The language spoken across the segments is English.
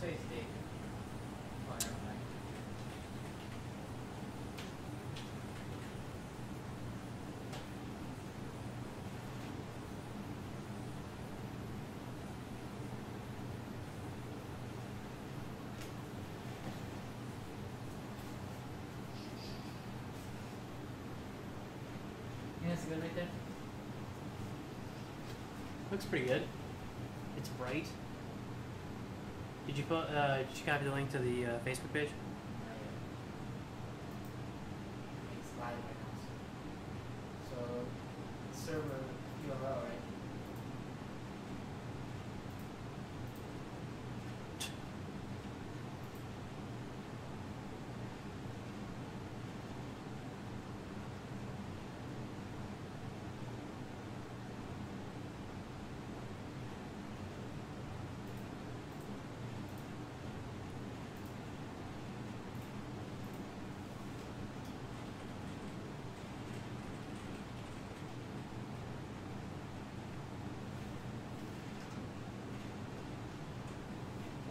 today's date? Oh, never mind. Yeah, that's good right there. Looks pretty good. It's bright. Did you put? Did you copy the link to the Facebook page? Not yet. It's live right now. So, server URL, right?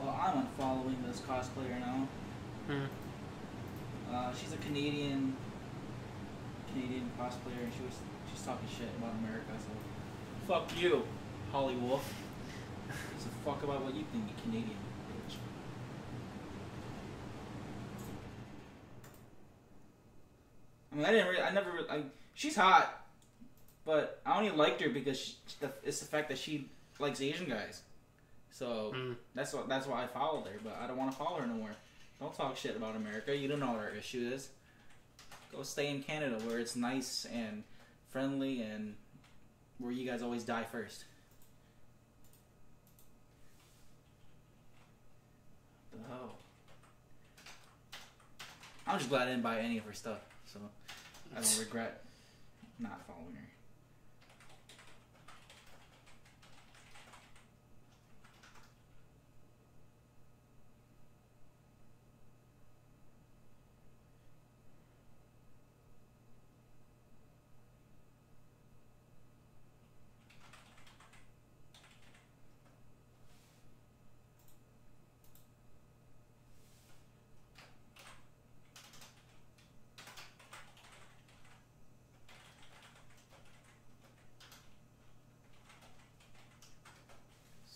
Well, I'm unfollowing this cosplayer now. Hmm. She's a Canadian cosplayer, and she's talking shit about America. So, fuck you, Holly Wolf. So fuck about what you think, you Canadian bitch. I mean, she's hot, but I only liked her because it's the fact that she likes Asian guys. So that's why I followed her, but I don't want to follow her no more. Don't talk shit about America. You don't know what our issue is. Go stay in Canada where it's nice and friendly and where you guys always die first. Oh. I'm just glad I didn't buy any of her stuff, so I don't regret not following her.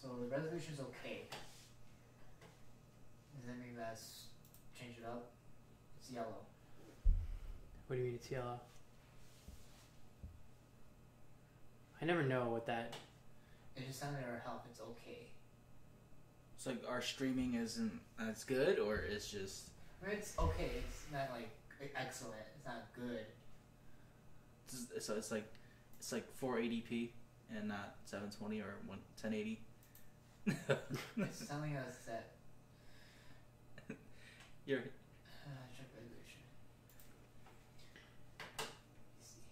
So the resolution's okay. Does that mean that's change it up? It's yellow. What do you mean it's yellow? I never know what that. It's just something that'll help. It's okay. It's like our streaming isn't as good, or it's just. I mean, it's okay. It's not like excellent. It's not good. So it's like 480p and not 720 or 1080. It's something else that. You're. Check resolution. Let me see.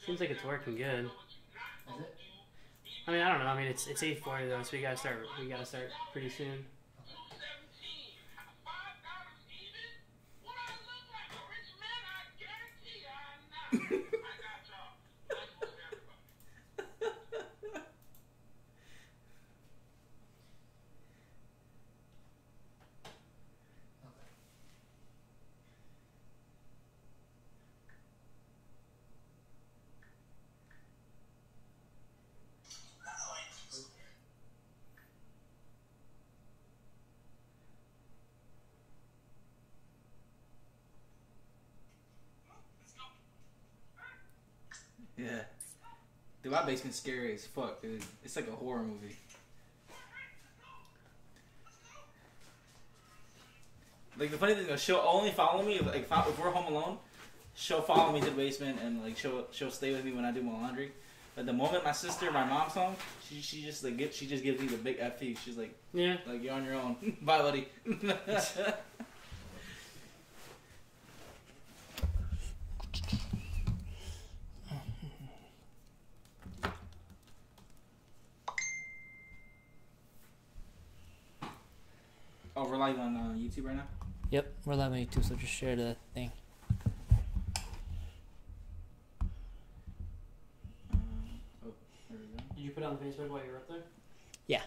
Seems like it's working good. Is it? I mean, I don't know. I mean, it's 8:40 though, so we gotta start pretty soon. my basement's scary as fuck, dude. It's like a horror movie. Like, the funny thing is, she'll only follow me if we're home alone. She'll follow me to the basement and like she'll stay with me when I do my laundry. But the moment my mom's home, she just gives me the big FU. She's like, yeah, like, you're on your own. Bye, buddy. Oh, we're live on YouTube right now? Yep, we're live on YouTube, so just share the thing. Oh, there we go. Did you put it on Facebook while you were up there? Yeah.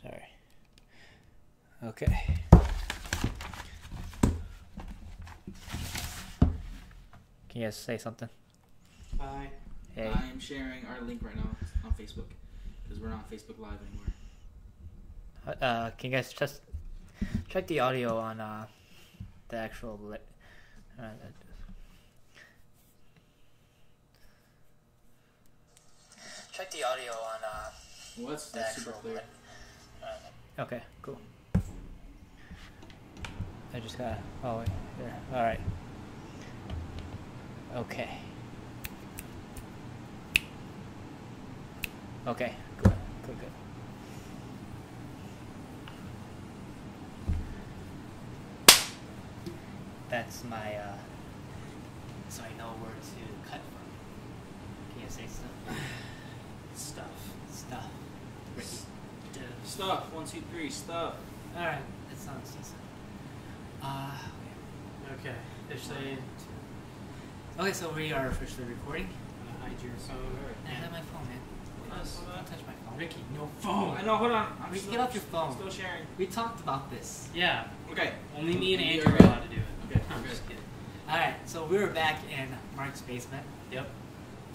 Sorry. Okay. Can you guys say something? Bye. Hey. I am sharing our link right now on Facebook because we're not on Facebook Live anymore. Can you guys just check the audio on the actual check the audio on What's the that's super actual clear? okay, cool. I just got wait, there. All right. Okay. Okay, good. That's my, so I know where to cut from. Can you say stuff? Stuff. Stuff. 1, 2, 3. Stuff. Alright, that sounds decent. Okay. Officially. Okay, so we are officially recording. I'm gonna hide your phone. I have my phone, man. Don't touch my phone. Ricky, no phone. I know. Hold on. Get off your phone. Still sharing. We talked about this. Yeah. Okay. Only me and You're Andrew are good. allowed to do it. Okay. I'm Good. just kidding. Alright, so we were back in Mark's basement. Yep.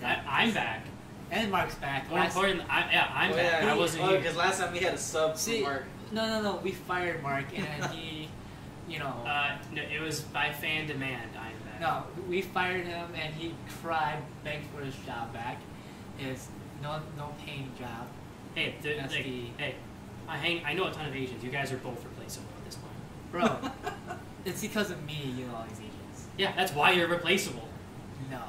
I'm back. And Mark's back. More important, I'm Oh, back. yeah. I wasn't here. Because last time we had a sub See, from Mark. No. We fired Mark, and he, No, it was by fan demand. I'm back. no, we fired him, and he cried, begged for his job back. His no paying job. Hey, That's hey, I know a ton of Asians. You guys are both replaceable at this point. Bro, it's because of me, you know, all these Asians. Yeah, that's why you're replaceable. No.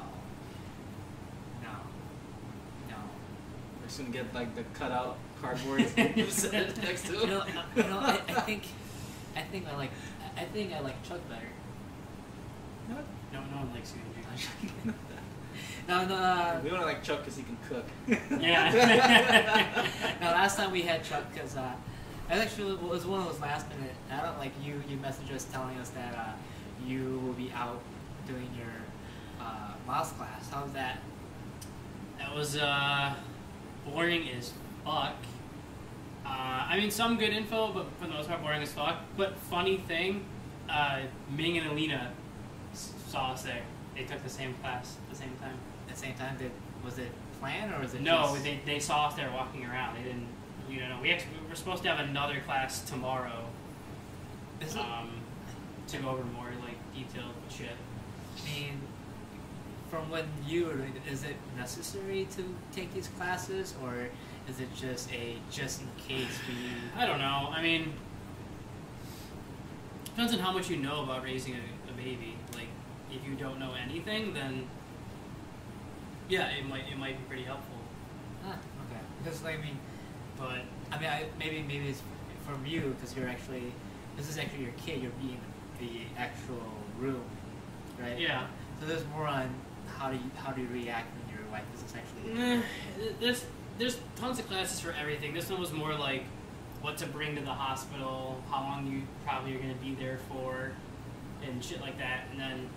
We're just gonna get like the cutout cardboard set next to him. I think I like Chuck better. No one likes you. No. We don't like Chuck because he can cook. Yeah. No, last time we had Chuck because it actually was one of those last minute. I don't like you messaged us telling us that you will be out doing your mouse class. How's that? That was boring as fuck. I mean, some good info, but for the most part, boring as fuck. But funny thing, Ming and Alina saw us there. They took the same class at the same time. At the same time, was it planned or was it? No, just... they saw us there walking around. They didn't. We were supposed to have another class tomorrow. Is it? To go over more like detailed shit. I mean, from when you were doing it, is it necessary to take these classes, or is it just in case we? I don't know. I mean, depends on how much you know about raising a baby. Like, if you don't know anything, then yeah, it might be pretty helpful. Ah, okay. Because maybe it's from you because this is actually your kid. You're being the actual room, right? Yeah. So there's more on how do you react when your wife is actually. There's tons of classes for everything. This one was more like what to bring to the hospital, how long you probably are going to be there for, and shit like that. And then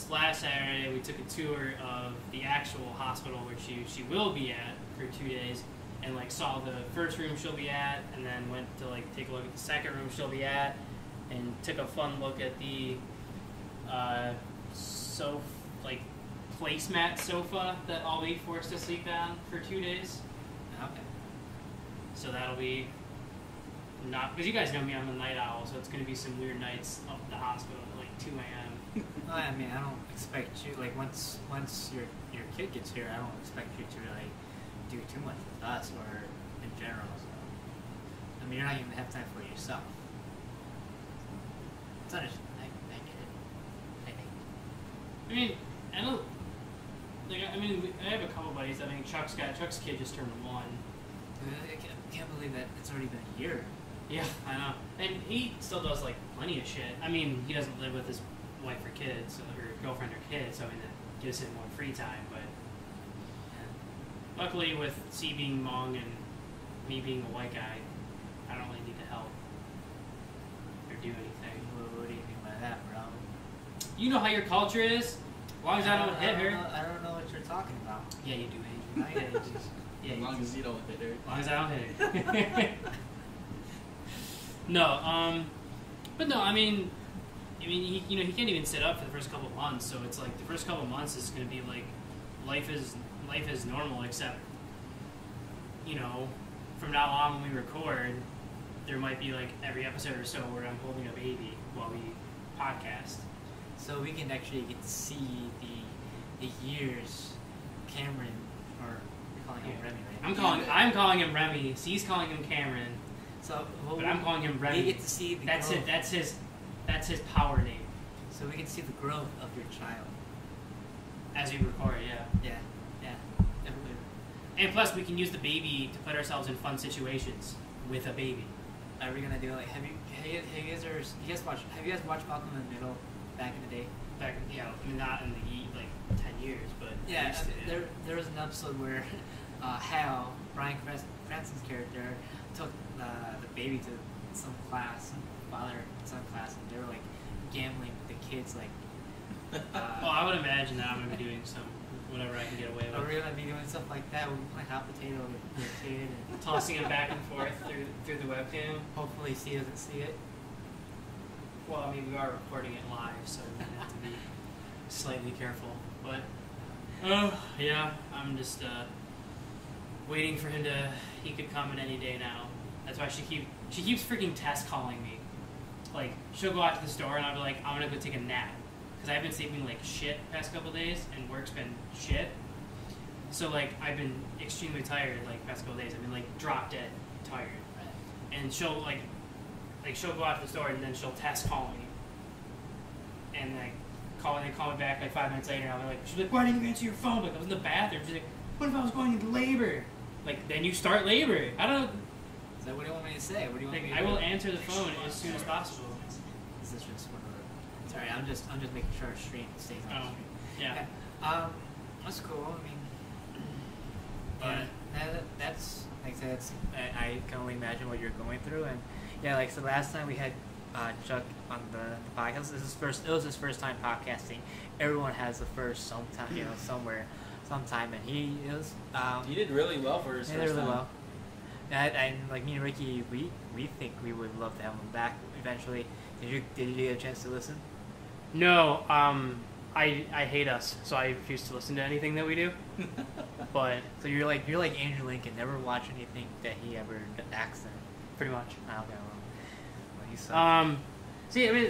last Saturday we took a tour of the actual hospital where she will be at for 2 days, and like saw the first room she'll be at, and then went to like take a look at the second room she'll be at, and took a fun look at the placemat sofa that I'll be forced to sleep on for 2 days. Okay. So that'll be not because you guys know me, I'm a night owl, so it's gonna be some weird nights up at the hospital at like 2 a.m. I mean, I don't expect you like once your kid gets here, I don't expect you to like do too much with us or in general. So I mean, you're not even gonna have time for yourself. It's understandable. I get it. I think. I mean, I don't. Like, I mean, I have a couple buddies. I mean, Chuck's kid just turned 1. I can't believe that it's already been a year. Yeah, I know. And he still does like plenty of shit. I mean, he doesn't live with his wife or kids or girlfriend or kids, so I mean that gives him more free time. But yeah. Luckily, with C being Hmong and me being a white guy, I don't really need to help or do anything. What do you mean by that, bro? You know how your culture is. As long as I don't hit her. I don't know what you're talking about. Yeah, you do, Andrew. I get it. As long as you don't hit her. As long as I don't hit her. No, but no, I mean, he can't even sit up for the first couple of months. So it's like the first couple of months is going to be like life is normal, except from now on when we record, there might be like every episode or so where I'm holding a baby while we podcast. So we can actually get to see the years Cameron, or you're calling him Remy, right? I'm calling him Remy. C's calling him Cameron. So, but I'm calling him Remy. We get to see the that's growth. it. That's his power name. So we can see the growth of your child. As we record, yeah. Yeah. Definitely. And plus, we can use the baby to put ourselves in fun situations with a baby. Are we gonna do like? Have you guys watched Malcolm in the Middle back in the day? Back, I mean, not in the like 10 years, but Yeah, there was an episode where Hal, Bryan Cranston's character, took the baby to some class, some father-son class, and they were like gambling with the kids. Like, well, I would imagine that I'm gonna be doing some whatever I can get away are with. we gonna be doing stuff like that? We'll be playing hot potato with your kid, and Tossing him back and forth through the webcam. hopefully he doesn't see it. Well, I mean, we are recording it live, so we have to be slightly careful. But, yeah, I'm just waiting for him to. He could come in any day now. That's why she keeps freaking test calling me. Like, she'll go out to the store and I'll be like, I'm gonna go take a nap, because I've been sleeping like shit the past couple days and work's been shit. So like, I've been extremely tired like the past couple days. I've been like drop dead tired. And she'll she'll go out to the store and then she'll test call me. And they call me back like 5 minutes later and I'll be like, she's like, why didn't you answer your phone? Like, I was in the bathroom. She's like, what if I was going into labor? Like, then you start labor. I don't know. Is that what do you want me to say? What do you want me to I do? will answer the phone as soon as possible. Is this just one of the... Sorry, I'm just making sure our stream stays on the stream. Yeah. That's cool. I mean, But that's like I said. I can only imagine what you're going through, and yeah, like so. Last time we had Chuck on the podcast. It was his first time podcasting. Everyone has the first sometime, sometime, and he He did really well for his he first did really time. well. And like me and Ricky, we think we would love to have him back eventually. Did you get a chance to listen? no, I hate us, so I refuse to listen to anything that we do. But So you're like Andrew Lincoln, never watch anything that he ever acts in. pretty much. Okay, well, he sucks. See, I mean,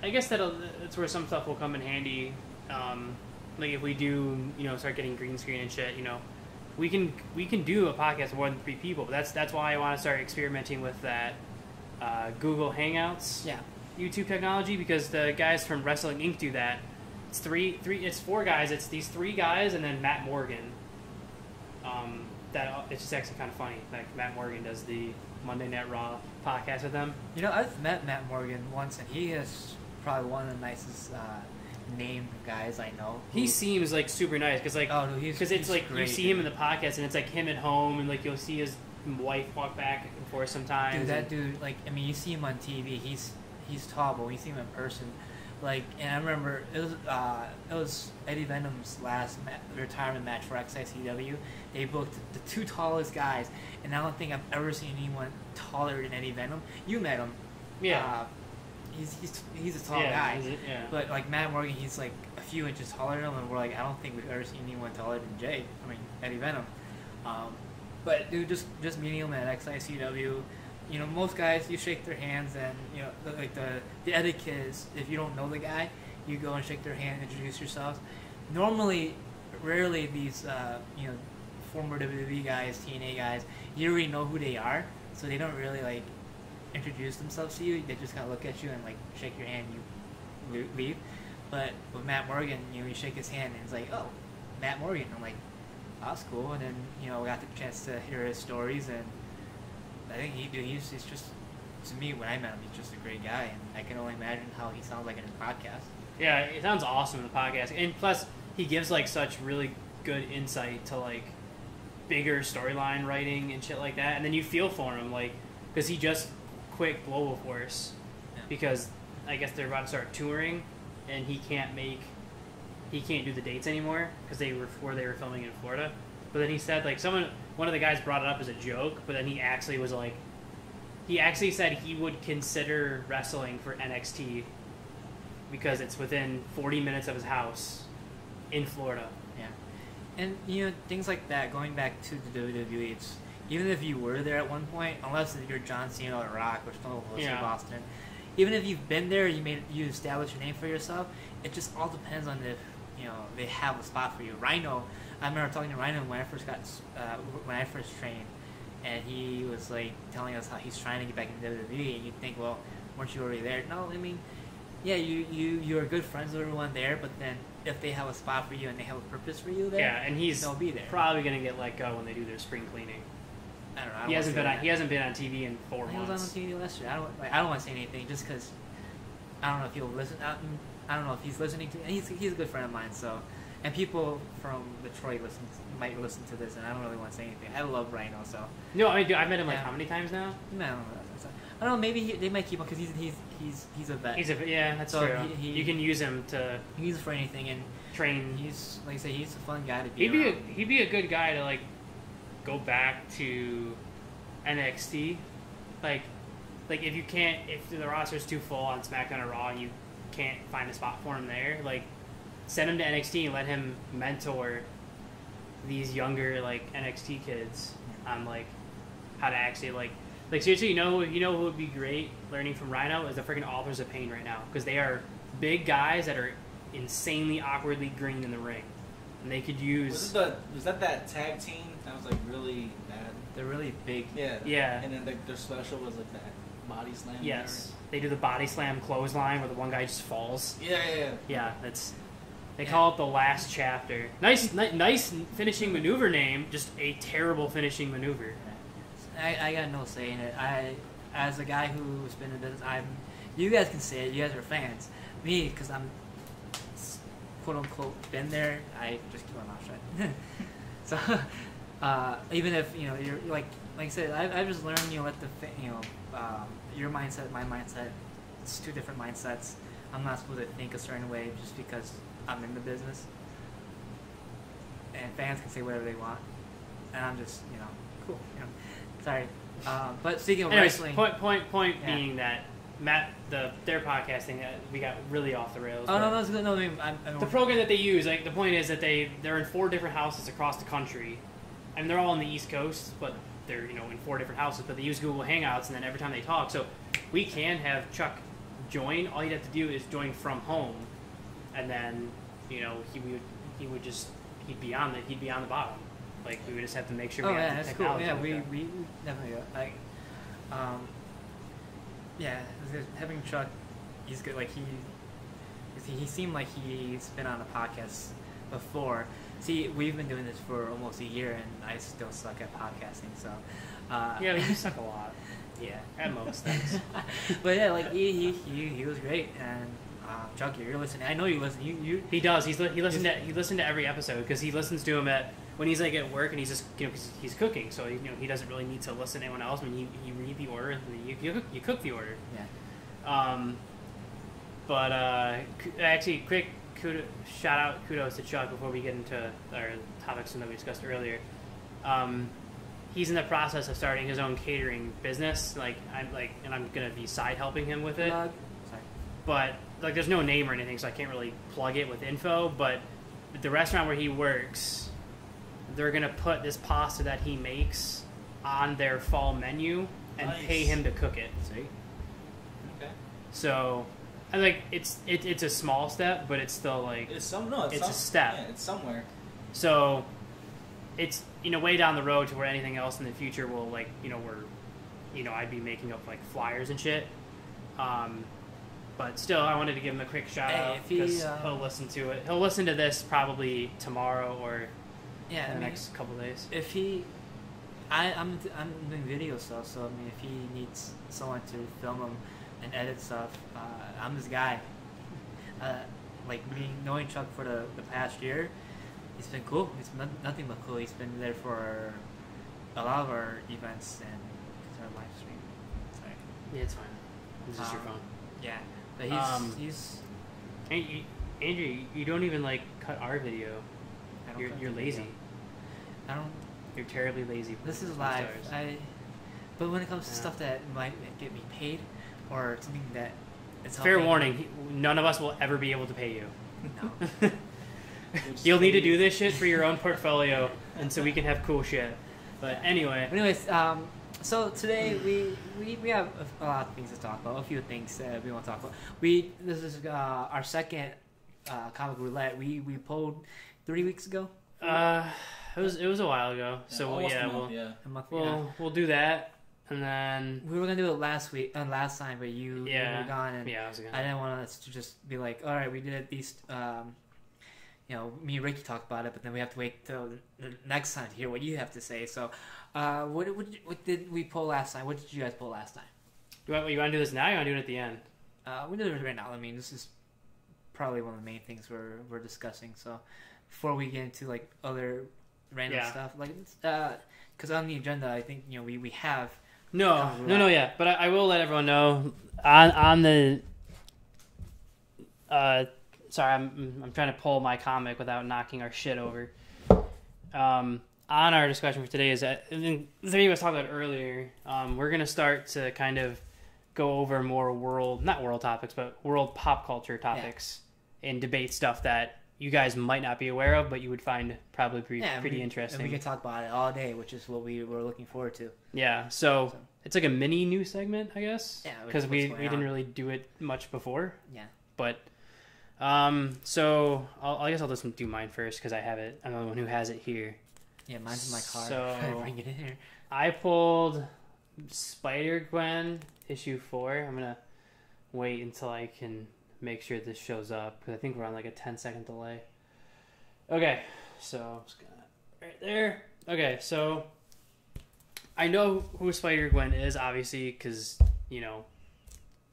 I guess that's where some stuff will come in handy. Like if we do, start getting green screen and shit, we can do a podcast with more than 3 people. But that's why I want to start experimenting with that Google Hangouts YouTube technology, because the guys from Wrestling Inc. do that. It's it's 4 guys. It's these 3 guys and then Matt Morgan. It's just actually kind of funny. Like Matt Morgan does the Monday Night Raw podcast with them. I've met Matt Morgan once, and he is probably one of the nicest named guys I know. He seems like super nice because it's like great, you see him in the podcast and it's like him at home and like you'll see his wife walk back and forth sometimes. Dude, that dude, like, I mean, you see him on TV, he's tall, but when you see him in person, like, and I remember it was Eddie Venom's last retirement match for XICW. They booked the 2 tallest guys, and I don't think I've ever seen anyone taller than Eddie Venom. You met him, Yeah. He's a tall guy, yeah. but like Matt Morgan, he's like a few inches taller than him, and we're like, I don't think we've ever seen anyone taller than Eddie Venom. But dude, just meeting him at XICW, most guys, you shake their hands, and the etiquette is, if you don't know the guy, you go and shake their hand, introduce yourselves. Normally, rarely these former WWE guys, TNA guys, you already know who they are, so they don't really like introduce themselves to you. They just kind of look at you and like shake your hand, and you leave. But with Matt Morgan, you shake his hand, and it's like, oh, Matt Morgan. I'm like, oh, that's cool. And then we got the chance to hear his stories, and I think he's just, to me, when I met him, he's just a great guy, and I can only imagine how he sounds like in his podcast. Yeah, it sounds awesome in the podcast, and plus he gives like such really good insight to like bigger storyline writing and shit like that, and then you feel for him, like, because he just quit Global Force because I guess they're about to start touring, and he can't do the dates anymore because they were filming in Florida. But then he said like one of the guys brought it up as a joke, but then he actually said he would consider wrestling for NXT because it's within 40 minutes of his house in Florida. And things like that, going back to the WWE, it's, even if you were there at one point, unless you're John Cena or Rock or Stone Cold in Boston, even if you've been there, you established your name for yourself. It just all depends on if they have a spot for you. Rhino, I remember talking to Rhino when I first trained, and he was like telling us how he's trying to get back into WWE, and you think, well, weren't you already there? No, I mean, yeah, you are good friends with everyone there, but then if they have a spot for you and they have a purpose for you there, and they'll be there. Probably gonna get let go when they do their spring cleaning. I don't know. He hasn't been on TV in 4 months. He was on TV last year. I don't want to say anything just because I don't know if he'll listen. I don't know if he's listening to. And he's a good friend of mine. So, and people from Detroit might listen to this, and I don't really want to say anything. I love Rhino. So no, I mean, dude, I've met him like how many times now? No, I don't know. Maybe they might keep him because he's a vet. That's true. You can use him to use it for anything and train. He's like I say, he's a fun guy to be. He'd be a good guy to like go back to NXT, like if the roster's too full on SmackDown or Raw and you can't find a spot for him there, like send him to NXT and let him mentor these younger like NXT kids on like how to actually like seriously, you know who would be great learning from Rhino is the freaking Authors of Pain right now, because they are big guys that are insanely awkwardly green in the ring, and they could use. Was that tag team that was like really bad? They're really big. Yeah. And then their special was like that body slam. Yes, they do the body slam clothesline where the one guy just falls. Yeah. They call it the Last Chapter. Nice finishing maneuver name. Just a terrible finishing maneuver. I got no say in it. As a guy who's been in business, you guys can say it. You guys are fans. Me, because I'm quote unquote been there. I just keep my mouth shut. So even if you're like I said, I just learned let your mindset, my mindset. It's two different mindsets. I'm not supposed to think a certain way just because I'm in the business. And fans can say whatever they want, and I'm just cool. Sorry, but speaking of wrestling, point being that Matt, their podcasting, we got really off the rails. Oh no, that's good. No, I mean, the program that they use, like the point is that they're in 4 different houses across the country, and they're all on the East Coast, but they're in 4 different houses. But they use Google Hangouts, and then every time they talk, so we can have Chuck join. All you'd have to do is join from home, and then he'd be on the bottom. Like we would just have to make sure we have the technology. Cool. Yeah, we definitely having Chuck, he's good. Like he seemed like he's been on a podcast before. See, we've been doing this for almost a year, and I still suck at podcasting. So yeah, you suck a lot. Yeah, at most things. But yeah, like he was great, and Chuck, you're listening. I know you listen. He does. He listened to every episode because he listens to them when he's like at work and he's just he's cooking, so he doesn't really need to listen to anyone else. I mean, you read the order and you cook the order. Yeah. But actually, quick kudos to Chuck before we get into our topics that we discussed earlier. He's in the process of starting his own catering business. And I'm gonna be side helping him with it. But there's no name or anything, so I can't really plug it with info. But the restaurant where he works, they're gonna put this pasta that he makes on their fall menu and Nice. pay him to cook it. See? Okay. So, I like it's a small step, but it's still like It's a step. Yeah, it's somewhere. So, it's way down the road to where anything else in the future will where I'd be making up like flyers and shit. But still, I wanted to give him a quick shout out because he'll listen to it. He'll listen to this probably tomorrow or in the next couple days. If I'm doing video stuff, so I mean, if he needs someone to film him and edit stuff, I'm this guy. Like me knowing Chuck for the past year, he's been cool. He's been nothing but cool. He's been there for a lot of our events and our live stream. Sorry. Yeah, it's fine. It's just your phone. Yeah, but he's. Hey, Andrew, you don't even like cut our video. You're lazy. I don't. You're terribly lazy. This is live. But when it comes to stuff that might get me paid, or something that it's fair warning, none of us will ever be able to pay you. No. You'll need to do this shit for your own portfolio, and so we can have cool shit. But anyways, so today we have a lot of things to talk about. A few things that we want to talk about. This is our second Comic Roulette. We pulled 3 weeks ago. it was a while ago. Yeah, so A month, we'll do that, and then we were gonna do it last time, but you were gone, and I was gone. I didn't want us to just be like, all right, we did at least. Me and Ricky talked about it, but then we have to wait till the next time to hear what you have to say. So, what did we pull last time? What did you guys pull last time? You want to do this now? Or you want to do it at the end? We do it right now. I mean, this is probably one of the main things we're discussing. So, before we get into like other random stuff, like because on the agenda, I think we have no, yeah. But I will let everyone know on the. Sorry, I'm trying to pull my comic without knocking our shit over. On our discussion for today is that the three of us talked about earlier. We're gonna start to kind of go over more not world topics, but world pop culture topics and debate stuff that you guys might not be aware of, but you would find probably pretty interesting. And we can talk about it all day, which is what we were looking forward to. Yeah, so it's like a mini news segment, I guess. Yeah, because we didn't really do it much before. Yeah, but. So I guess I'll just do mine first because I have it. I'm the one who has it here. Yeah, mine's in my car. So bring it in here. I pulled Spider-Gwen issue 4. I'm gonna wait until I can make sure this shows up because I think we're on like a 10-second delay. Okay, so I'm just gonna right there. Okay, so I know who Spider-Gwen is obviously because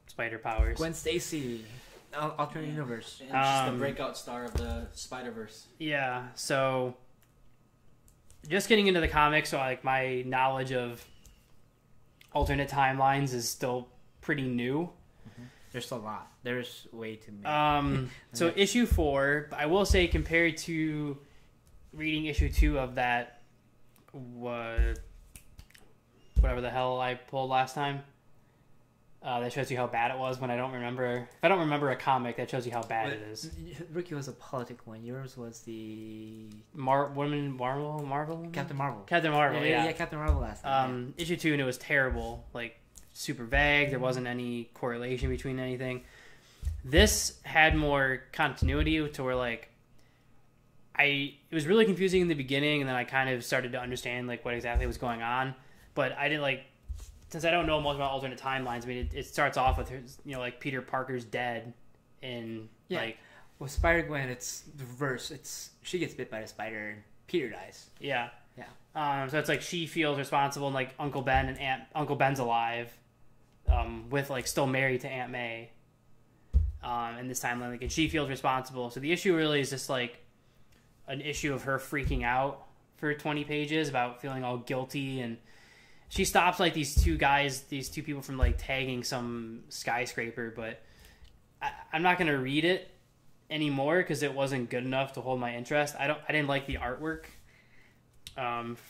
spider powers. Gwen Stacy. Alternate universe. And she's the breakout star of the Spider-Verse. Yeah, so just getting into the comics, so like my knowledge of alternate timelines is still pretty new. Mm-hmm. There's a lot. There's way too many. So issue 4, I will say compared to reading issue 2 of that, whatever the hell I pulled last time. That shows you how bad it was when I don't remember. If I don't remember a comic, that shows you how bad it is. Ricky was a politic one. Yours was the Marvel? Captain Marvel. Captain Marvel, yeah. Captain Marvel last time. Issue 2, and it was terrible. Like, super vague. There wasn't any correlation between anything. This had more continuity to where, like, it was really confusing in the beginning, and then I kind of started to understand, like, what exactly was going on. But I didn't, like... Since I don't know much about alternate timelines, I mean, it starts off with, like, Peter Parker's dead, and, like... With Spider-Gwen, it's the reverse. She gets bit by the spider, and Peter dies. Yeah. Yeah. So it's like she feels responsible, and, like, Uncle Ben's alive, with, like, still married to Aunt May, in this timeline, like, and she feels responsible. So the issue really is just, like, an issue of her freaking out for 20 pages about feeling all guilty, and... She stops, like, these two people from, like, tagging some skyscraper, but I'm not going to read it anymore because it wasn't good enough to hold my interest. I didn't like the artwork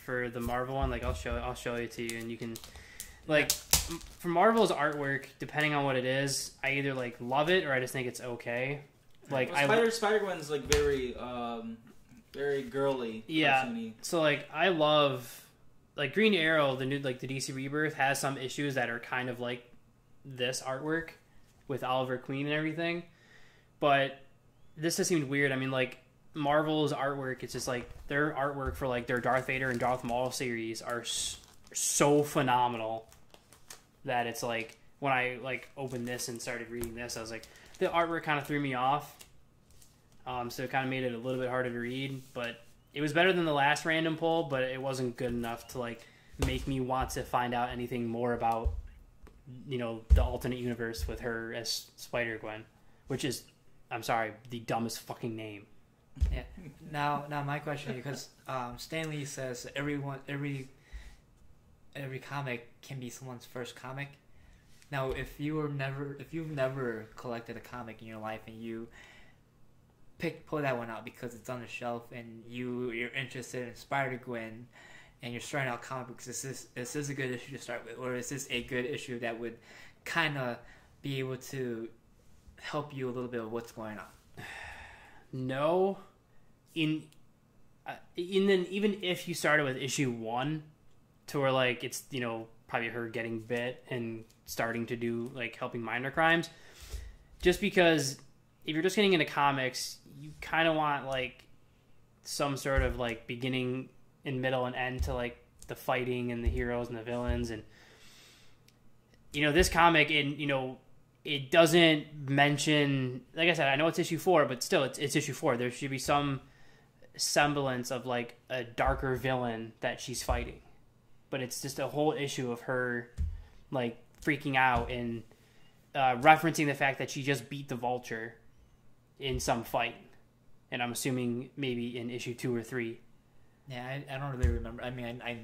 for the Marvel one. Like, I'll show it to you, and you can, like, for Marvel's artwork, depending on what it is, I either, like, love it or I just think it's okay. Like, Spider-Gwen's, like, very girly. Yeah. Cartoony. So, like, I love like Green Arrow, the new like the DC Rebirth has some issues that are kind of like this artwork with Oliver Queen and everything, but this just seemed weird. I mean, like Marvel's artwork, it's just like their artwork for like their Darth Vader and Darth Maul series are so phenomenal that it's like when I like opened this and started reading this, I was like, the artwork kind of threw me off. So it kind of made it a little bit harder to read, but it was better than the last random pull, but it wasn't good enough to like make me want to find out anything more about, you know, the alternate universe with her as Spider-Gwen, which is, I'm sorry, the dumbest fucking name. Yeah. Now my question, because Stan Lee says every comic can be someone's first comic. Now, if you've never collected a comic in your life and you pull that one out because it's on the shelf and you're interested in Spider-Gwen and you're starting out comic books, is this a good issue to start with, or is this a good issue that would kind of be able to help you a little bit with what's going on? No, even if you started with issue 1, to where like it's, you know, probably her getting bit and starting to do like helping minor crimes, just because if you're just getting into comics, you kind of want like some sort of like beginning and middle and end to like the fighting and the heroes and the villains. And you know, this comic, and you know, it doesn't mention, like I said, I know it's issue 4, but still it's issue 4. There should be some semblance of like a darker villain that she's fighting, but it's just a whole issue of her like freaking out and referencing the fact that she just beat the Vulture in some fight, and I'm assuming maybe in issue 2 or 3. Yeah, I don't really remember. I mean, I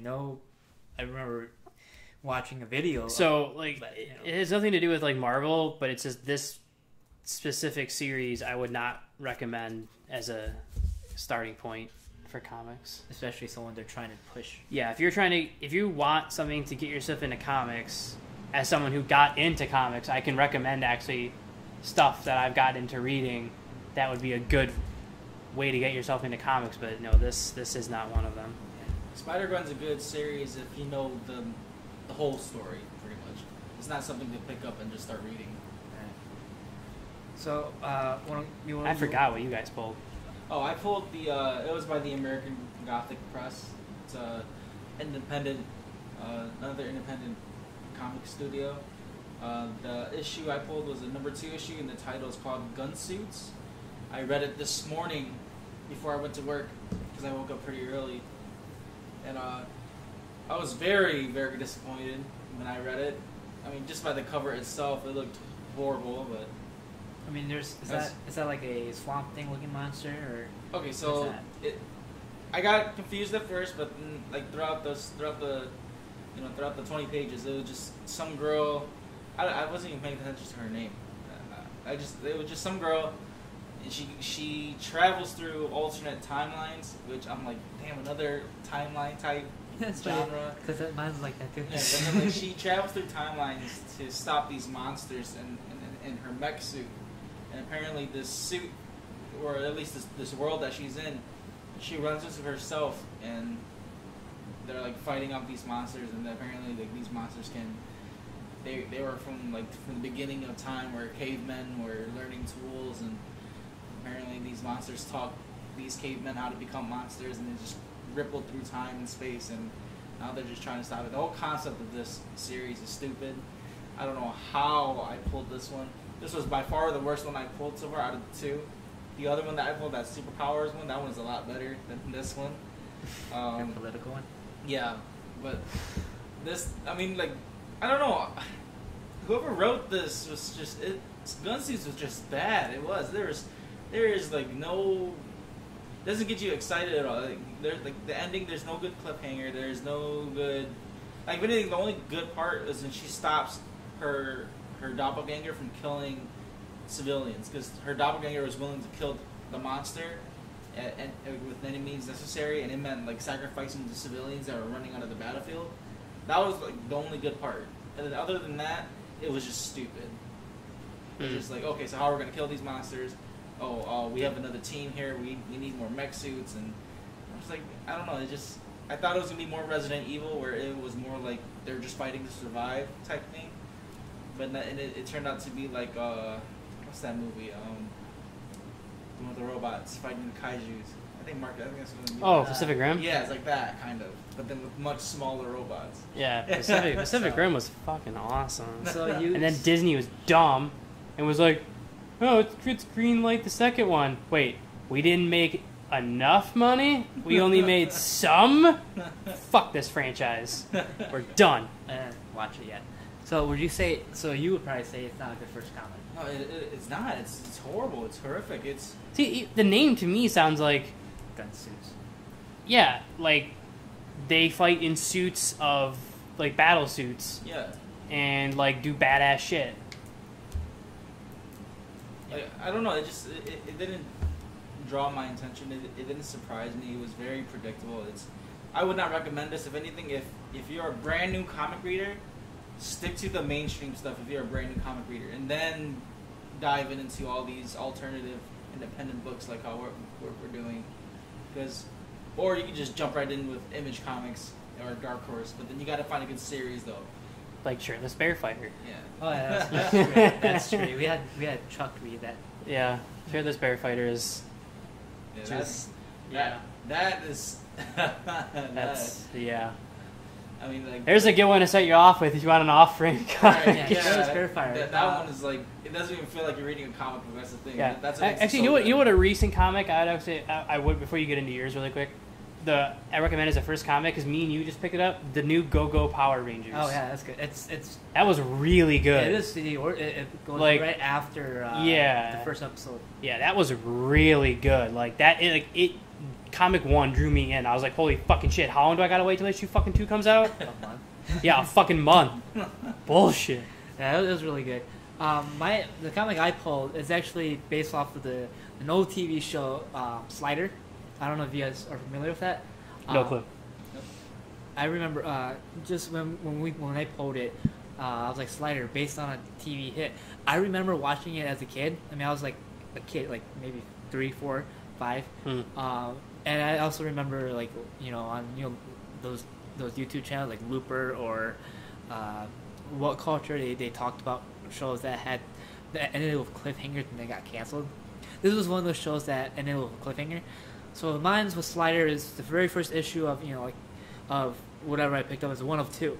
remember watching a video. So like, but, you know. it has nothing to do with like Marvel, but it's just this specific series I would not recommend as a starting point for comics, Especially someone they're trying to push. Yeah, if you want something to get yourself into comics, as someone who got into comics, I can recommend actually stuff that I've got into reading that would be a good way to get yourself into comics, but no, this is not one of them. Spider-Gwen's a good series if you know the whole story, pretty much. It's not something to pick up and just start reading. So, I forgot what you guys pulled. Oh, I pulled it was by the American Gothic Press. It's independent, another independent comic studio. The issue I pulled was a number 2 issue, and the title is called Gunsuits. I read it this morning before I went to work because I woke up pretty early, and I was very, very disappointed when I read it. I mean, just by the cover itself, it looked horrible. But I mean, is that like a Swamp Thing looking monster, or okay? So I got confused at first, but like throughout the 20 pages, it was just some girl. I wasn't even paying attention to her name. It was just some girl, and she travels through alternate timelines, which I'm like, damn, another timeline type genre. Because mine's like that too. Yeah, but then, like, she travels through timelines to stop these monsters in her mech suit, and apparently this suit, or at least this world that she's in, she runs into herself, and they're like fighting off these monsters, and apparently like these monsters they were from the beginning of time where cavemen were learning tools, and apparently these monsters taught these cavemen how to become monsters, and they just rippled through time and space, and now they're just trying to stop it. The whole concept of this series is stupid. I don't know how I pulled this one. This was by far the worst one I pulled so far out of the 2. The other one that I pulled, that superpowers one, that one's a lot better than this one. Your political one? Yeah, but this, I mean, like, I don't know. Whoever wrote this was just, Gunsuits was just bad. It was. There is like no, doesn't get you excited at all. Like, there's like the ending. There's no good cliffhanger. There's no good, like, if anything, the only good part is when she stops her doppelganger from killing civilians, because her doppelganger was willing to kill the monster and with any means necessary, and it meant like sacrificing the civilians that were running onto the battlefield. That was like the only good part. And then other than that, it was just stupid. It was just like, okay, so how are we gonna kill these monsters? Oh, we have another team here. We need more mech suits, and I was like, I don't know. I thought it was gonna be more Resident Evil, where it was more like they're just fighting to survive type thing. But it turned out to be like what's that movie? The one with the robots fighting the kaiju's. I think that's gonna be. Oh, Pacific Rim. Yeah, it's like that kind of, but then with much smaller robots. Yeah, Pacific Rim was fucking awesome. So And then Disney was dumb and was like, "Oh, it's green light the second one." Wait, we didn't make enough money? We only made some? Fuck this franchise. We're done. I didn't watch it yet. So would you say? So you would probably say it's not a good first comic. No, it's not. It's horrible. It's horrific. It's See, the name to me sounds like, Gun suits. yeah, like they fight in suits of like battle suits yeah. and like do badass shit. Like, I don't know. It didn't draw my attention. It didn't surprise me. It was very predictable. I would not recommend this. If anything, if you're a brand new comic reader, stick to the mainstream stuff. If you're a brand new comic reader, and then dive into all these alternative independent books like how we're doing, or you can just jump right in with Image Comics or Dark Horse. But then you got to find a good series though. Like Shirtless Bear Fighter. Yeah. Oh yeah, that's true. That's true. We had Chuck read that. Yeah, Shirtless Bear Fighter is Yeah, just that is. that's yeah. I mean, like, There's a good one to start you off with if you want an off-frame comic. Right, Yeah, Shirtless Bear Fighter. That one is like, it doesn't even feel like you're reading a comic book. That's the thing. Yeah. That's what makes it Actually, so you know good. what a recent comic I'd actually I would, before you get into yours really quick. I recommend as a first comic because me and you just picked it up. The new Go-Go Power Rangers. Oh yeah, that's good. It's That was really good. it is it goes Like, right after yeah. the first episode. Yeah, that was really good. Like that, comic 1 drew me in. I was like, holy fucking shit! How long do I gotta wait till issue fucking 2 comes out? A month. Yeah, a fucking month. Bullshit. Yeah, it was really good. The comic I pulled is actually based off of an old TV show, Slider. I don't know if you guys are familiar with that. No clue. I remember just when I pulled it, I was like Slider based on a TV hit. I remember watching it as a kid. I mean, I was like a kid, like maybe 3, 4, 5. And I also remember like on those YouTube channels like Looper or What Culture, they talked about shows that ended with cliffhangers and they got canceled. This was one of those shows that ended with a cliffhanger. So mine's with Slider is the very first issue of of whatever I picked up is 1 of 2.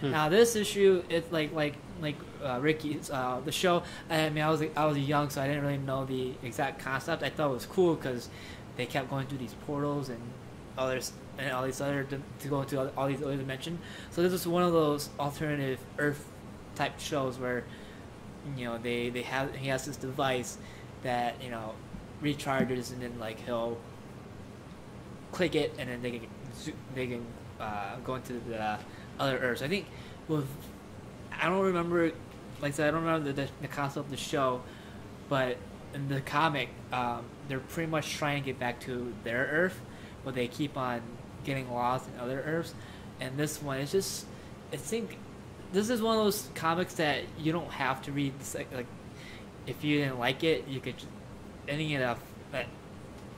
Now this issue, it's like Ricky's the show. I mean, I was young, so I didn't really know the exact concept. I thought it was cool because they kept going through these portals and others and all these other to go into all these other dimensions. So this is one of those alternative Earth type shows where he has this device that recharges and then like he'll click it and then they can go into the other Earths. I think I don't remember, like I said, I don't remember the concept of the show, but in the comic, they're pretty much trying to get back to their Earth, but they keep on getting lost in other Earths. And this one, I think this is one of those comics that you don't have to read. Like, if you didn't like it, you could ending it off at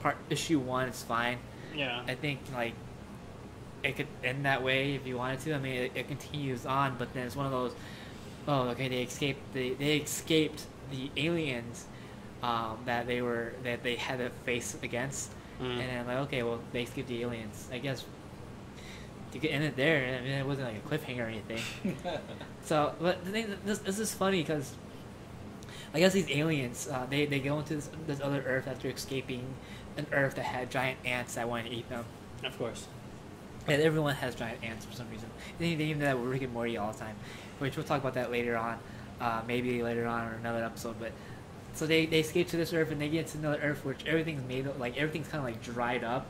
part issue 1 is fine. Yeah. I think like it could end that way if you wanted to. I mean, it continues on, but then it's one of those. Oh, okay. They escaped. They escaped the aliens that they had to face against, and then like, okay, well, they escaped the aliens. I guess you could end it there. I mean, it wasn't like a cliffhanger or anything. So, but the thing, this is funny because I guess these aliens they go into this other Earth after escaping an Earth that had giant ants that wanted to eat them. Of course. And everyone has giant ants for some reason. They even do that with Rick and Morty all the time, which we'll talk about that later on, maybe later on or another episode. But so they escape to this Earth and they get to another Earth, which everything's made of, like everything's kind of like dried up,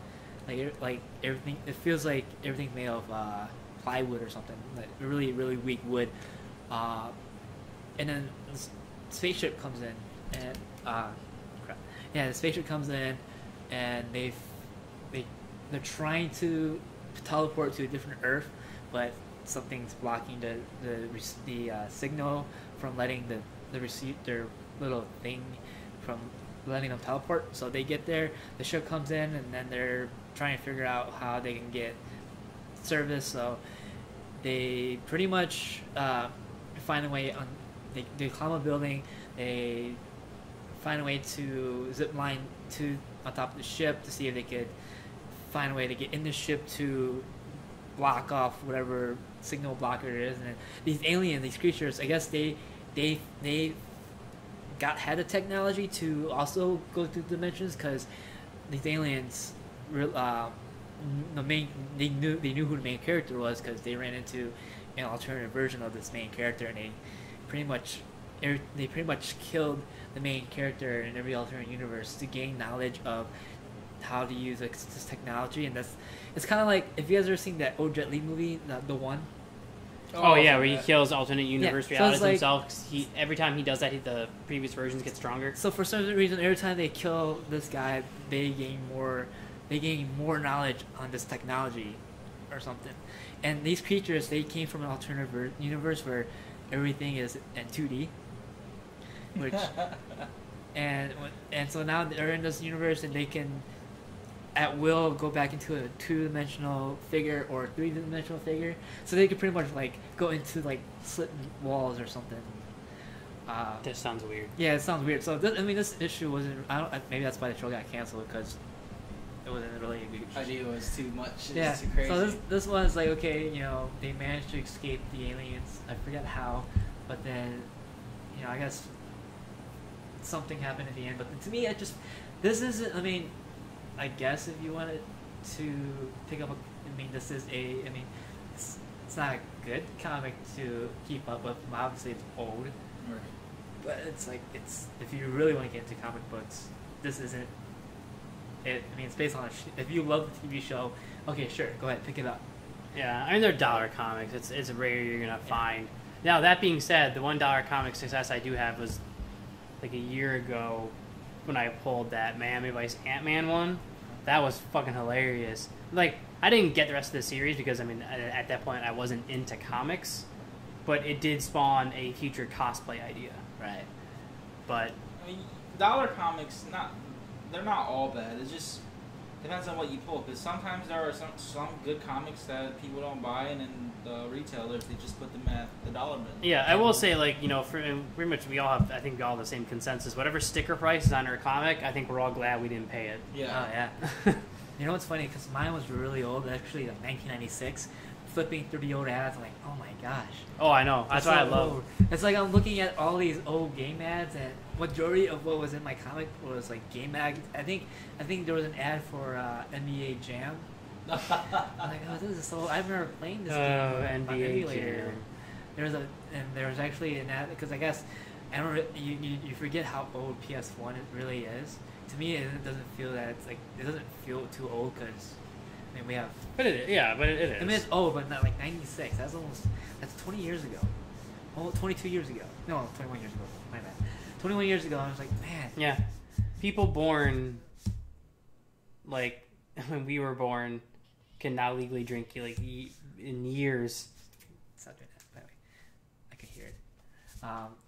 like everything. It feels like everything's made of plywood or something, like really really weak wood. And then this spaceship comes in, and the spaceship comes in, and they're trying to teleport to a different Earth, but something's blocking the signal from letting their little thing from letting them teleport. So they get there, the ship comes in, and then they're trying to figure out how they can get service, so they pretty much find a way on. They climb a building. They find a way to zip line to on top of the ship to see if they could find a way to get in the ship to block off whatever signal blocker it is. And these aliens, these creatures, I guess they had the technology to also go through dimensions, because these aliens, they knew who the main character was, because they ran into an alternative version of this main character, and they pretty much killed the main character in every alternate universe to gain knowledge of how to use this technology. And it's kind of like, if you guys ever seen that old Jet Li movie, the one. Oh yeah, where he kills alternate universe realities like, himself. 'Cause every time he does that, the previous versions get stronger. So for some reason, every time they kill this guy, they gain more knowledge on this technology, or something. And these creatures, they came from an alternative universe where everything is in 2D, which and so now they're in this universe, and they can at will go back into a 2-dimensional figure or a 3-dimensional figure, so they could pretty much like go into like slit walls or something. This sounds weird. Yeah, it sounds weird. So this issue wasn't. Maybe that's why the show got canceled, because it wasn't really a good idea. It was too much. It yeah. was too crazy. So this one's like, okay, they managed to escape the aliens. I forget how, but then, I guess something happened at the end. But to me, this isn't. I mean, I guess if you wanted to pick up this is it's not a good comic to keep up with. Obviously, it's old. Right. But it's if you really want to get into comic books, this isn't it. It's based on if you love the TV show, okay, sure, go ahead, pick it up. Yeah, they're dollar comics. It's rare you're gonna find. Now, that being said, the $1 comic success I do have was like a year ago when I pulled that Miami Vice Ant-Man one. That was fucking hilarious. Like, I didn't get the rest of the series because, at that point I wasn't into comics, but it did spawn a future cosplay idea. Right. But dollar comics, they're not all bad. It just depends on what you pull, because sometimes there are some good comics that people don't buy, and then the retailers, they just put them at the dollar bin. yeah, I will say, for pretty much we all have the same consensus. Whatever sticker price is on our comic, I think we're all glad we didn't pay it. Yeah. Oh yeah. You know what's funny? Because mine was really old, actually, like 1996. Flipping through the old ads, I'm like, oh my gosh. Oh, I know. That's what I love. Old. It's like I'm looking at all these old game ads, and majority of what was in my comic was like game ads. I think there was an ad for NBA Jam. I'm like, oh, this is so. I remember playing this game on emulator. Jam. There was actually an ad, because I guess I remember you forget how old PS1 it really is. To me, it doesn't feel that it doesn't feel too old, because we have. But it is. It's old, but not like 96. That's 20 years ago. Oh, 22 years ago. No, 21 years ago. My bad. 21 years ago, I was like, man. Yeah. People born, when we were born, can now legally drink, in years. Stop doing that, by the way. I can hear it.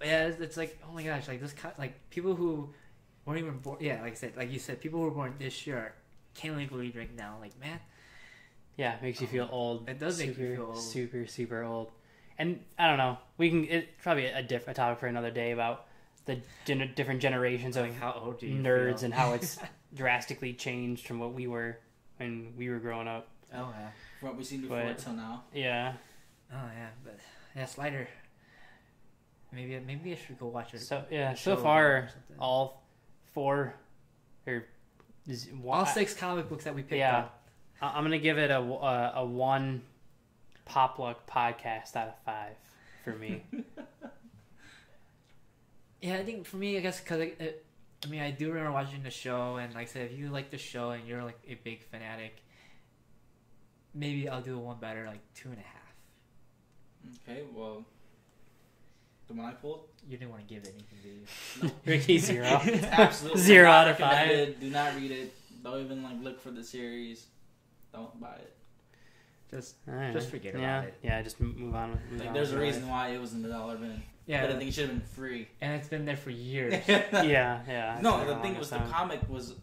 Yeah, it's like, oh my gosh, this people who weren't even born, yeah, like you said, people who were born this year can't legally drink now. Like, man. Yeah, it makes you feel old. It does make you feel old. Super, super old. And I don't know. It's probably a topic for another day about the different generations of how old do you nerds feel? And how it's drastically changed from what we were when we were growing up. Oh yeah, from what we've seen before till now. Yeah. Oh yeah, but yeah, Slider. Maybe I should go watch it. So far all 4 or all 6 comic books that we picked up. I'm gonna give it a 1 Pop Luck podcast out of 5 for me. Yeah, I think for me, I guess because I do remember watching the show, and like I said, if you like the show and you're like a big fanatic, maybe I'll do a 1 better, like 2.5. Okay, well, the one I pulled, you didn't want to give it anything, did you? No. Ricky 0. It's absolutely 0 not out of 5. recommended. Do not read it. Don't even look for the series. Don't buy it. Just forget about it. Yeah, just move on. There's a reason why it was in the dollar bin. Yeah, but I think it should have been free. And it's been there for years. yeah. No, the thing was, the comic was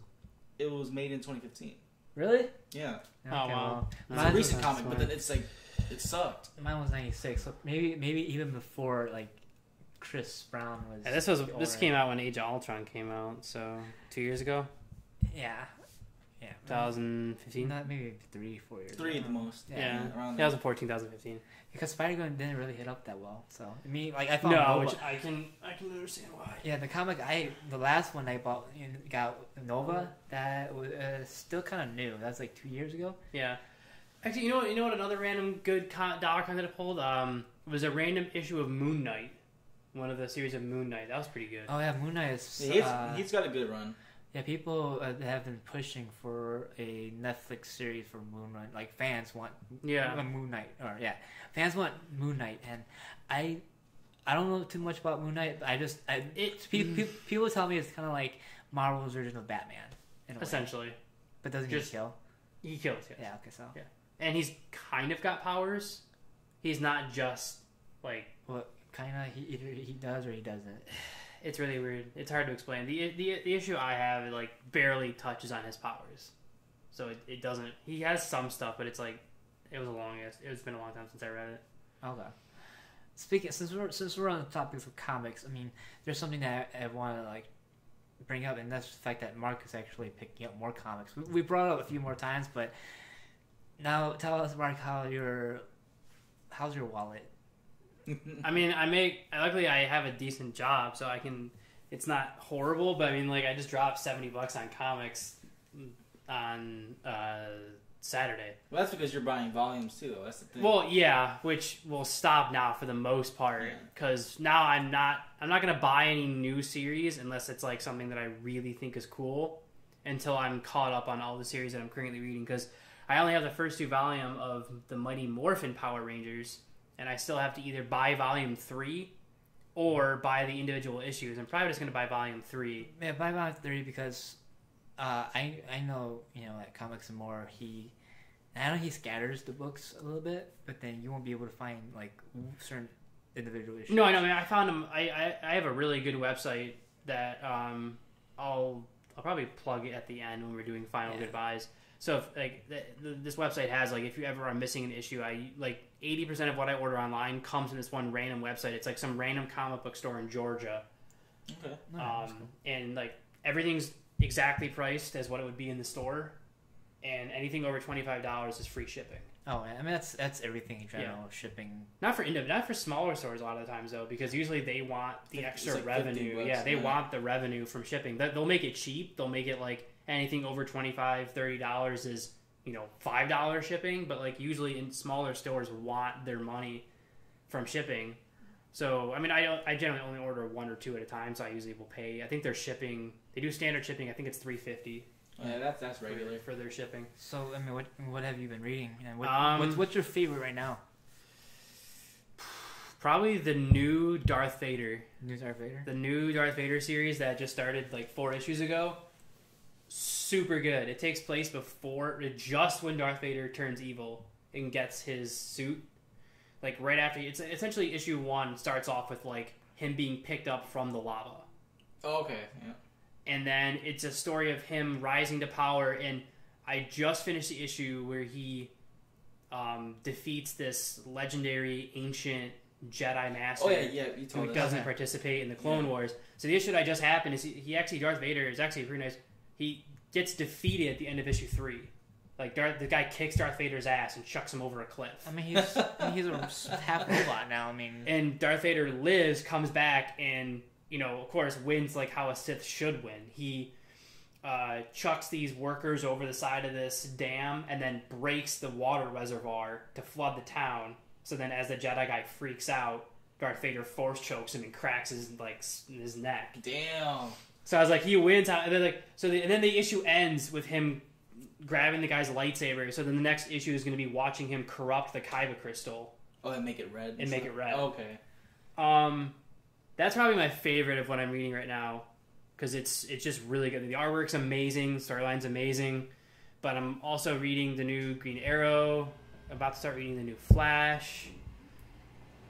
made in 2015. Really? Yeah. Oh, wow. It's a recent comic, but then it's like it sucked. Mine was 96, so maybe even before like Chris Brown was. Yeah, this came out when Age of Ultron came out, so 2 years ago. Yeah. 2015. Not maybe 3-4 years. 3 at the most. Yeah. Around 2014, 2015. Because Spider-Gwen didn't really hit up that well, so I mean, like I thought. No, which I can understand why. Yeah, the comic the last one I bought got Nova. That was still kind of new. That's like 2 years ago. Yeah. Actually, you know what? Another random good dollar comic that I pulled was a random issue of Moon Knight. One of the series of Moon Knight. That was pretty good. Oh yeah, Moon Knight is. Yeah, he's got a good run. Yeah, people have been pushing for a Netflix series for Moon Knight. Like fans want Moon Knight, fans want Moon Knight, and I don't know too much about Moon Knight. But people tell me it's kind of like Marvel's version of Batman, in a essentially. way. But doesn't he kill? He kills. Yes. Yeah. Okay. So. Yeah. And he's kind of got powers. He's not just like. Well, kind of. Either he does or he doesn't. It's really weird. It's hard to explain. The issue I have like barely touches on his powers, so it doesn't. He has some stuff, but it's like it's been a long time since I read it. Okay. Speaking since we're on the topics of comics, I mean, there's something that I want to like bring up, and that's the fact that Mark is actually picking up more comics. We brought it up a few more times, but now tell us, Mark, how's your wallet? I mean, luckily I have a decent job, so I can. It's not horrible, but I mean, like I just dropped $70 on comics on Saturday. Well, that's because you're buying volumes too. That's the thing. Well, yeah, which will stop now for the most part, because now I'm not gonna buy any new series unless it's like something that I really think is cool. Until I'm caught up on all the series that I'm currently reading, because I only have the first 2 volumes of the Mighty Morphin Power Rangers. And I still have to either buy Volume 3 or buy the individual issues. I'm probably just going to buy Volume 3. Yeah, buy Volume 3 because I know, at Comics and More, I know he scatters the books a little bit, but then you won't be able to find, like, certain individual issues. No, I know. I mean, I found him. I have a really good website that I'll probably plug it at the end when we're doing final goodbyes. So, this website has, like, if you ever are missing an issue, 80% of what I order online comes from this one random website. It's, like, some random comic book store in Georgia. Okay. And, like, everything's exactly priced as what it would be in the store. And anything over $25 is free shipping. Oh, I mean, that's everything in general, shipping. Not for smaller stores a lot of the times, though, because usually they want the extra like revenue. $50, Yeah, they want the revenue from shipping. They'll make it cheap. They'll make it, like, anything over $25, $30 is, $5 shipping, but like usually in smaller stores want their money from shipping. So, I mean, I generally only order 1 or 2 at a time, so I usually will pay. I think their shipping, they do standard shipping, I think it's $3.50. Yeah, that's regular for their shipping. So, I mean, what have you been reading? And what's your favorite right now? Probably the new Darth Vader. The new Darth Vader series that just started like 4 issues ago. Super good. It takes place just when Darth Vader turns evil and gets his suit. Like right after, it's essentially issue 1 starts off with like him being picked up from the lava. Oh, okay. Yeah. And then it's a story of him rising to power. And I just finished the issue where he defeats this legendary ancient Jedi Master. Oh yeah. You told who us. doesn't participate in the Clone Wars. So the issue that just happened is Darth Vader is actually pretty nice. He gets defeated at the end of issue 3. Like the guy kicks Darth Vader's ass and chucks him over a cliff. I mean, he's a half robot now. I mean, and Darth Vader lives, comes back, and of course, wins like how a Sith should win. He chucks these workers over the side of this dam and then breaks the water reservoir to flood the town. So then, as the Jedi guy freaks out, Darth Vader force chokes him and cracks his neck. Damn. So I was like, he wins. And then the issue ends with him grabbing the guy's lightsaber. So then the next issue is going to be watching him corrupt the Kyber crystal. Oh, and make it red. And make it red. Okay. That's probably my favorite of what I'm reading right now, because it's just really good. The artwork's amazing, storyline's amazing. But I'm also reading the new Green Arrow. I'm about to start reading the new Flash.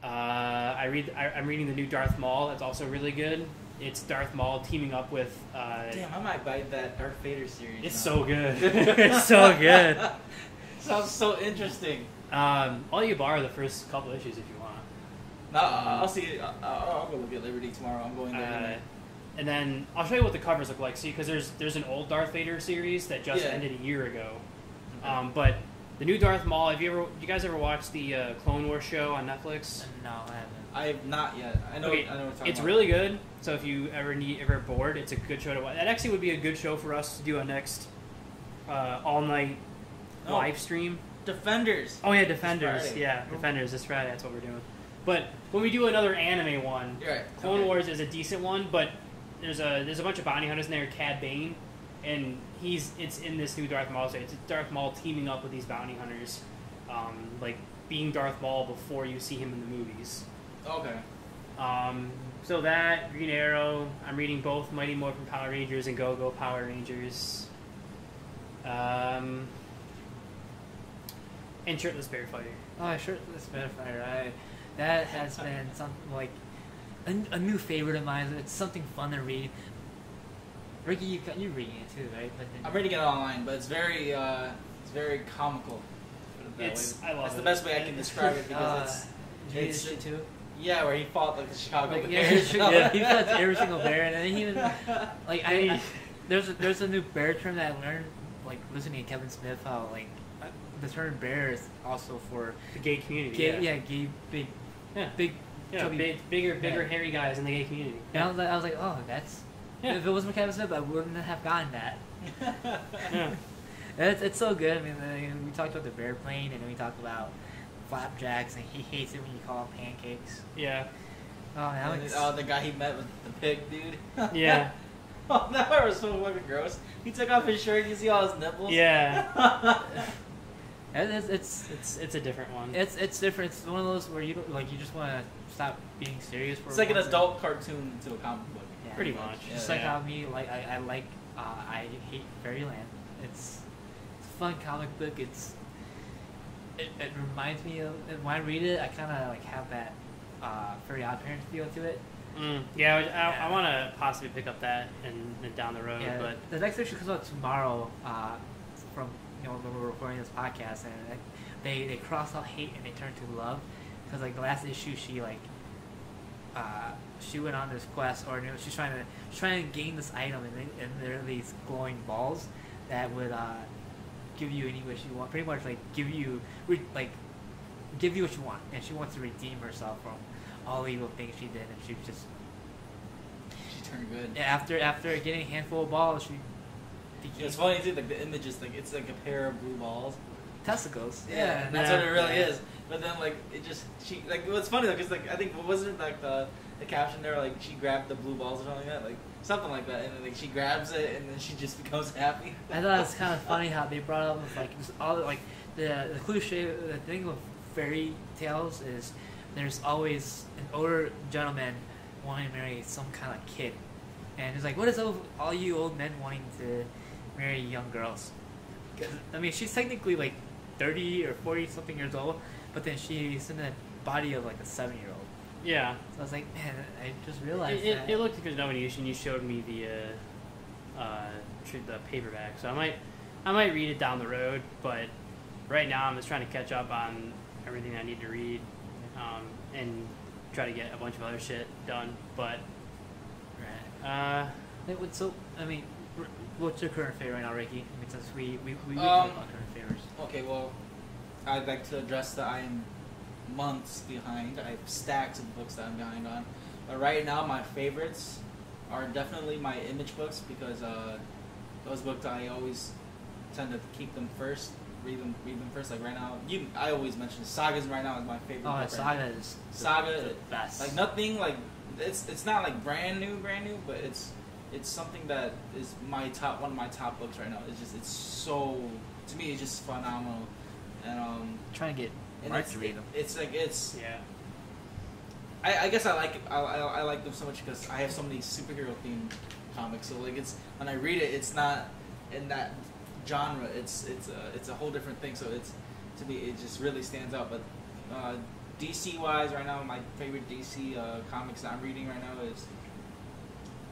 I'm reading the new Darth Maul. That's also really good. it's Darth Maul teaming up with. Damn, I might buy that Darth Vader series. It's now. so good. It's so good. Sounds so interesting. All you borrow the first couple issues if you want. No, I'll see. I'll go look at Liberty tomorrow. I'm going there. Anyway. And then I'll show you what the covers look like. See, because there's an old Darth Vader series that just ended a year ago. Okay. But the new Darth Maul. You guys ever watched the Clone Wars show on Netflix? No, I haven't. I have not yet. I know. Okay, I know what you're talking it's about. really good. So if you ever bored, it's a good show to watch. That actually would be a good show for us to do a next all night live stream. Defenders. Oh yeah, Defenders. Friday. Yeah, Defenders this Friday. That's what we're doing. But when we do another anime one, You're right. Clone Wars is a decent one. But there's a bunch of bounty hunters in there. Cad Bane, and it's in this new Darth Maul. So it's Darth Maul teaming up with these bounty hunters, like being Darth Maul before you see him in the movies. Okay. So that Green Arrow. I'm reading both Mighty Morphin Power Rangers and Go Go Power Rangers. And Shirtless Bear Fighter. Oh, Shirtless Bear Fighter. That has been something like a new favorite of mine. It's something fun to read. Ricky, you're reading it too, right? But then, I'm reading it online, but it's very comical. I love That's it. the best way I can describe it because did you read it's this shit too? yeah, where he fought like the Chicago Like, Bears. yeah, he fought every single bear, and then he even like there's a new bear term that I learned like listening to Kevin Smith how like the term bear is also for The gay community. gay, gay, big, Yeah. big, Yeah, chubby. bigger, Yeah. hairy guys in the gay community. And I was like, oh, that's. Yeah. If it wasn't for Kevin Smith, I wouldn't have gotten that. Yeah. It's so good. I mean, we talked about the bear plane, and then we talked about flapjacks, and he hates it when you call them pancakes. Yeah. Oh, now And it's. the guy he met with the pig dude. Yeah. Oh, that part was so fucking gross. He took off his shirt. You see all his nipples. Yeah. It's It's a different one. it's different. It's one of those where you don't, like you just want to stop being serious for. It's like an once. adult cartoon into a comic book. Yeah, Pretty much. Just Yeah. like how me, like I hate Fairyland. It's a fun comic book. It reminds me of, and when I read it, I kind of like have that Fairy Odd Parents feel to it. Yeah, I want to possibly pick up that and down the road, Yeah, but the next issue comes out tomorrow. From when we're recording this podcast, and they cross out hate and they turn to love, because like the last issue she went on this quest, or she's trying to gain this item, and there are these glowing balls that would give you any wish you want, pretty much like give you what you want, and she wants to redeem herself from all the evil things she did, and she She turned good. after getting a handful of balls, she became It's funny too. Like the image is like it's like a pair of blue balls. testicles. Yeah, and that's what it really is. But then like she what's funny though, because like I think wasn't it like the caption there, like she grabbed the blue balls or something like that, like something like that, and then like she grabs it and then she just becomes happy. I thought it was kind of funny how they brought up with like just all the, like the cliche. The thing with fairy tales is there's always an older gentleman wanting to marry some kind of kid, and it's like, what is all you old men wanting to marry young girls? 'Cause, I mean, she's technically like 30 or 40 something years old, but then she's in the body of like a 7-year-old. yeah. So I was like, man, I just realized that. It looked good nomination. You showed me the paperback, so I might read it down the road. But right now, I'm just trying to catch up on everything I need to read, and try to get a bunch of other shit done. But So, I mean, what's your current favorite right now, Ricky? I mean, since we talked about current favorites. Okay, well, I'd like to address that I am months behind. I have stacks of books that I'm behind on. But right now, my favorites are definitely my image books, because those books I always tend to keep them first, read them first. Like right now, I always mention Sagas. Right now is my favorite. Oh, book Saga right now. is Saga, the best. like nothing like it's not like brand new, but it's something that is one of my top books right now. It's so, to me, it's just phenomenal. And trying to get Mark to read them. yeah. I guess I like them so much because I have so many superhero themed comics. So like when I read it, it's not in that genre. It's a whole different thing. So to me it just really stands out. But DC wise, right now my favorite DC comics that I'm reading right now is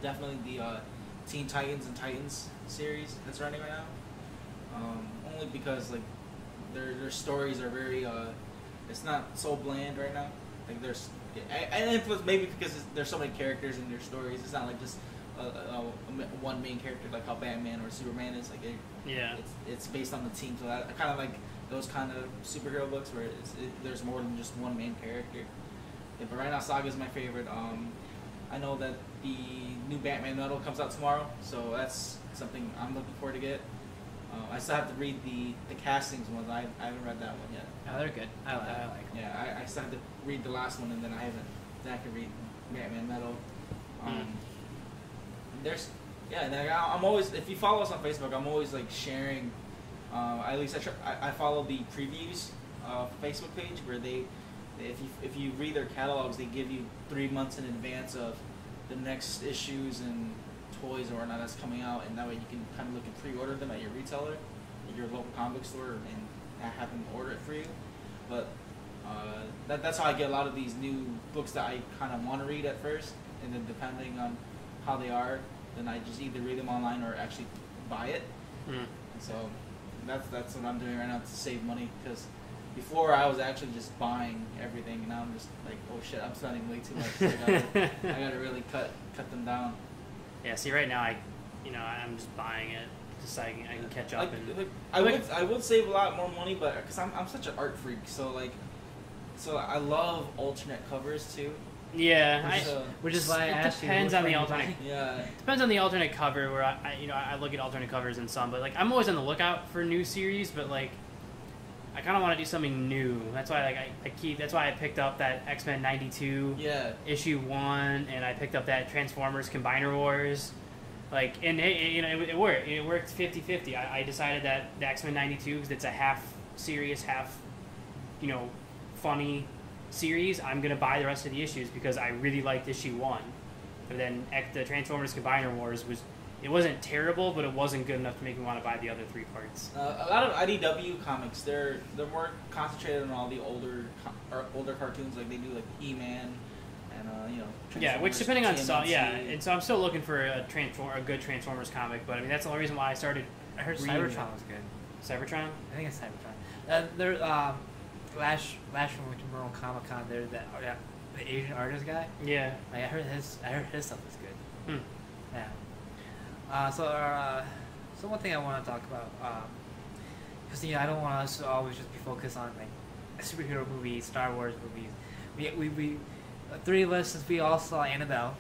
definitely the Teen Titans and Titans series that's running right now. Only because like their stories are very it's not so bland right now. Like there's and maybe because there's so many characters in their stories. It's not like just one main character like how Batman or Superman is. Like it's based on the team. So I kind of like those kind of superhero books where there's more than just one main character. Yeah, but right now Saga is my favorite. I know that the new Batman Metal comes out tomorrow, so that's something I'm looking forward to get. I still have to read the castings ones. I haven't read that one yet. Oh, they're good. I like them. Yeah, I still have to read the last one, and then I can read Batman Metal. I'm always, if you follow us on Facebook, I'm always like sharing. At least I follow the previews Facebook page where if you read their catalogs, they give you 3 months in advance of the next issues and toys or whatnot that's coming out, and that way you can kind of look and pre-order them at your retailer, at your local comic book store, and have them order it for you. But that's how I get a lot of these new books that I kind of want to read at first, and then depending on how they are, then I just either read them online or actually buy it. And so that's what I'm doing right now to save money, because before I was actually just buying everything, and now I'm just like, oh shit, I'm spending way too much. So I gotta really cut them down. Yeah. See, right now I'm just buying it just so I can catch up. I would save a lot more money, but because I'm such an art freak, so I love alternate covers too. Yeah, which is why I asked you. Depends on the alternate. Yeah. Depends on the alternate cover. Where I look at alternate covers in some, but like I'm always on the lookout for new series. But like I kind of want to do something new. That's why That's why I picked up that X-Men '92 issue 1, and I picked up that Transformers Combiner Wars. Like, and it worked. It worked 50-50. I decided that the X-Men '92, because it's a half serious, half funny series, I'm gonna buy the rest of the issues because I really liked issue 1. But then the Transformers Combiner Wars wasn't terrible, but it wasn't good enough to make me want to buy the other 3 parts. A lot of IDW comics, they're more concentrated on all the older cartoons, like they do like He-Man and which depending on and so I'm still looking for a good Transformers comic, but I mean that's the only reason why I started. I heard Cybertron was good. Cybertron? I think it's Cybertron. There Lash from Tomorrow Comic Con. There's the Asian artist guy. Yeah. I heard his stuff is good. Yeah. So one thing I want to talk about, because I don't want us to always just be focused on like superhero movies, Star Wars movies. We 3 of us, since we all saw Annabelle.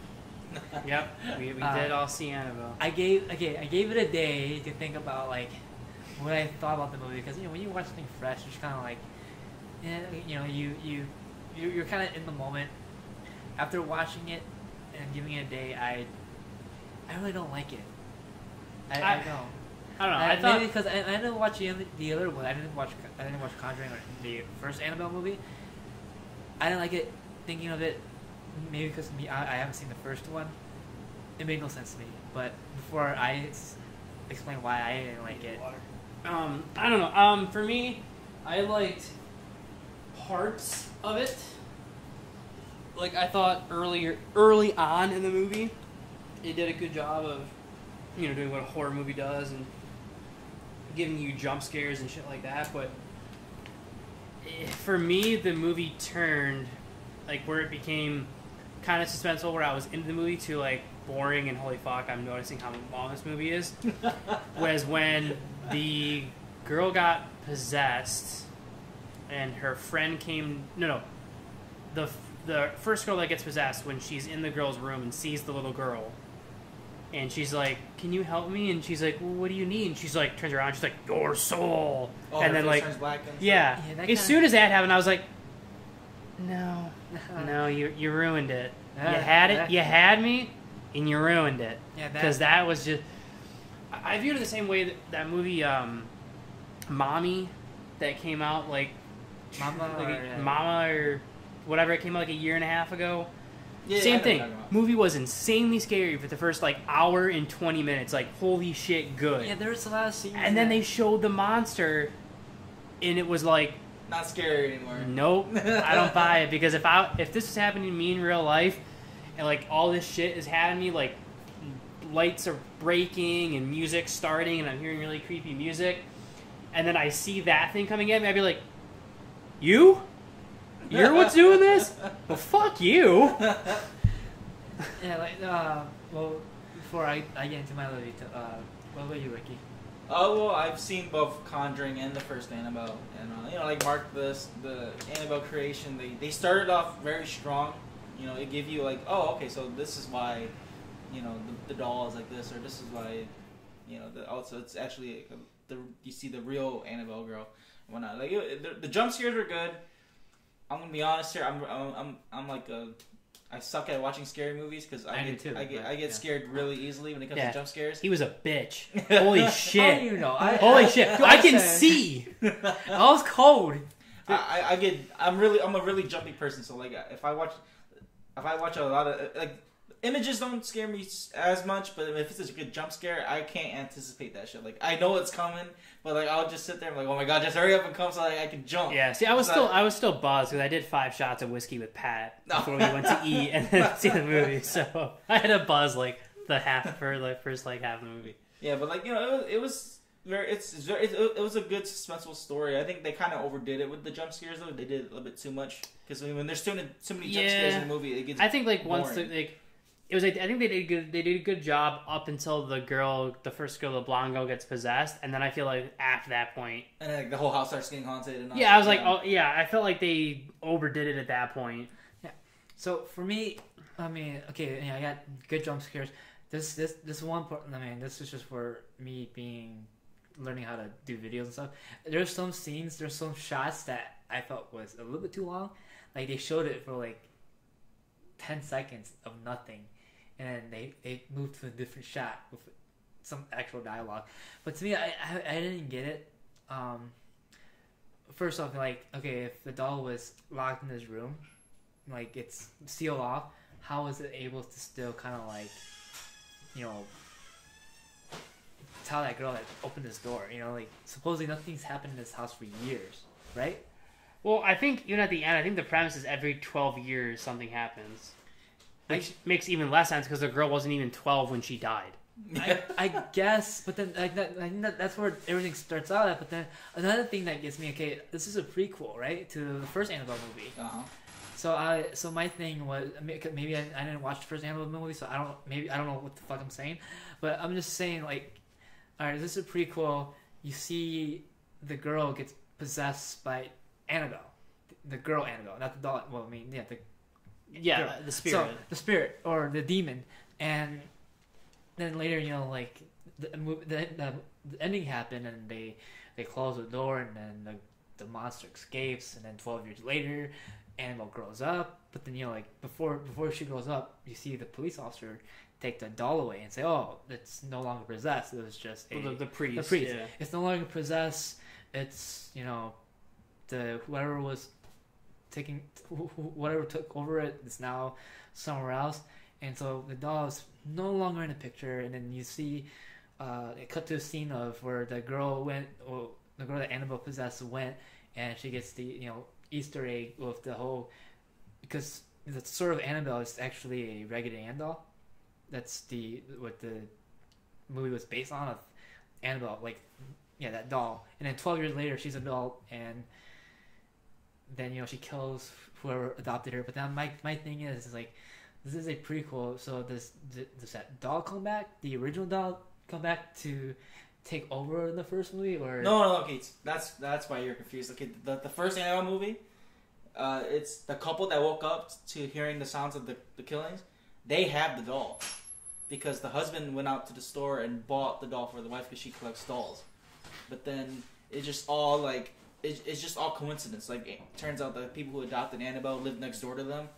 Yep. We did all see Annabelle. I gave it a day to think about like what I thought about the movie, because when you watch something fresh, it's kind of like, you're kind of in the moment. After watching it and giving it a day, I really don't like it. I don't. I don't know. I thought maybe because I didn't watch the other one. I didn't watch Conjuring, or the first Annabelle movie. I didn't like it. Thinking of it, maybe because I haven't seen the first one. It made no sense to me. But before I explain why I didn't like it, I don't know. For me, I liked parts of it. Like I thought early on in the movie, it did a good job of, doing what a horror movie does and giving you jump scares and shit like that. But for me, the movie turned, like, where it became kind of suspenseful, where I was into the movie, to like boring and holy fuck, I'm noticing how long this movie is. Was when the girl got possessed and her friend came. No. The first girl that gets possessed, when she's in the girl's room and sees the little girl, and she's like, "Can you help me?" And she's like, "Well, what do you need?" And she's like, turns around, she's like, "Your soul." Oh, and then like, turns black and yeah. As soon as that happened, I was like, No, you ruined it. You had me, and you ruined it. Yeah, because that was just. I viewed it the same way that movie, Mommy, that came out like Mama or whatever. It came out like a year and a half ago. Yeah, same thing. Movie was insanely scary for the first like hour and 20 minutes. Like, holy shit, good. Yeah, there was a lot of scenes. And then they showed the monster, and it was like. Not scary anymore. Nope, I don't buy it, because if this was happening to me in real life, and like all this shit is happening to me, like lights are breaking and music starting, and I'm hearing really creepy music, and then I see that thing coming at me, I'd be like, "You? You're what's doing this? Well, fuck you." Yeah, like, well, before I get into my movie, what about you, Ricky? Oh, well, I've seen both Conjuring and the first Annabelle, and like Mark, the Annabelle creation, they started off very strong. It gave you like, oh, okay, so this is why, the doll is like this, or this is why, also it's actually you see the real Annabelle girl and whatnot. Like the jump scares were good. I'm gonna be honest here. I'm like I suck at watching scary movies because I get scared really easily when it comes to jump scares. He was a bitch. Holy shit! How do you know? Holy shit! I can see. I was cold. I'm a really jumpy person. So like if I watch a lot of like images don't scare me as much, but if it's a good jump scare, I can't anticipate that shit. Like I know it's coming, but like I'll just sit there and like, oh my god, just hurry up and come so like, I can jump. Yeah, see, I was still buzzed because I did 5 shots of whiskey with Pat before we went to eat and then see the movie, so I had a buzz like the first like half of the movie. Yeah, but like it was it was a good suspenseful story. I think they kind of overdid it with the jump scares though. They did a little bit too much because when there's so many jump scares in the movie, it gets. I think like boring. once it was like, I think they did a good job up until the first girl, the blonde girl, gets possessed, and then I feel like after that point, and then, like, the whole house starts getting haunted. And all I was like, oh yeah, I felt like they overdid it at that point. Yeah. So for me, I mean, okay, I got good jump scares. This one part, I mean, this is just for me learning how to do videos and stuff. There's some scenes, there's some shots that I felt was a little bit too long. Like they showed it for like 10 seconds of nothing, and then they moved to a different shot with some actual dialogue. But to me, I didn't get it. First off, like, okay, if the doll was locked in this room, like it's sealed off, how was it able to still kind of like, tell that girl that opened this door? Like supposedly nothing's happened in this house for years, right? Well, I think even at the end, I think the premise is every 12 years something happens. Which makes even less sense because the girl wasn't even 12 when she died. I guess, but then I think that's where everything starts out at. But then another thing that gets me, okay, this is a prequel, right, to the first Annabelle movie. Uh-huh. So my thing was, maybe I didn't watch the first Annabelle movie, so I don't know what the fuck I'm saying, but I'm just saying, like, all right, this is a prequel. You see the girl gets possessed by Annabelle, the girl Annabelle, not the doll. Well, I mean, yeah, the spirit. So, the spirit or the demon, and then later, like the ending happened, and they close the door, and then the monster escapes, and then 12 years later, Annabelle grows up. But then like before she grows up, you see the police officer take the doll away and say, "Oh, it's no longer possessed. It was just the priest. The priest. Yeah. It's no longer possessed. It's whoever took over it is now somewhere else." And so the doll is no longer in the picture, and then you see it cut to a scene of where the girl that Annabelle possessed went, and she gets the Easter egg with the whole, because the sort of Annabelle is actually a Raggedy Ann doll. That's what the movie was based on, of Annabelle, that doll. And then 12 years later, she's an adult, and then she kills whoever adopted her. But then my thing is like, this is a prequel, so does that doll come back? The original doll come back to take over the first movie, or no? Okay, that's why you're confused. Okay, the first Annabelle movie, it's the couple that woke up to hearing the sounds of the killings. They have the doll because the husband went out to the store and bought the doll for the wife because she collects dolls. But then it's just all it's just all coincidence. Like, it turns out the people who adopted Annabelle lived next door to them,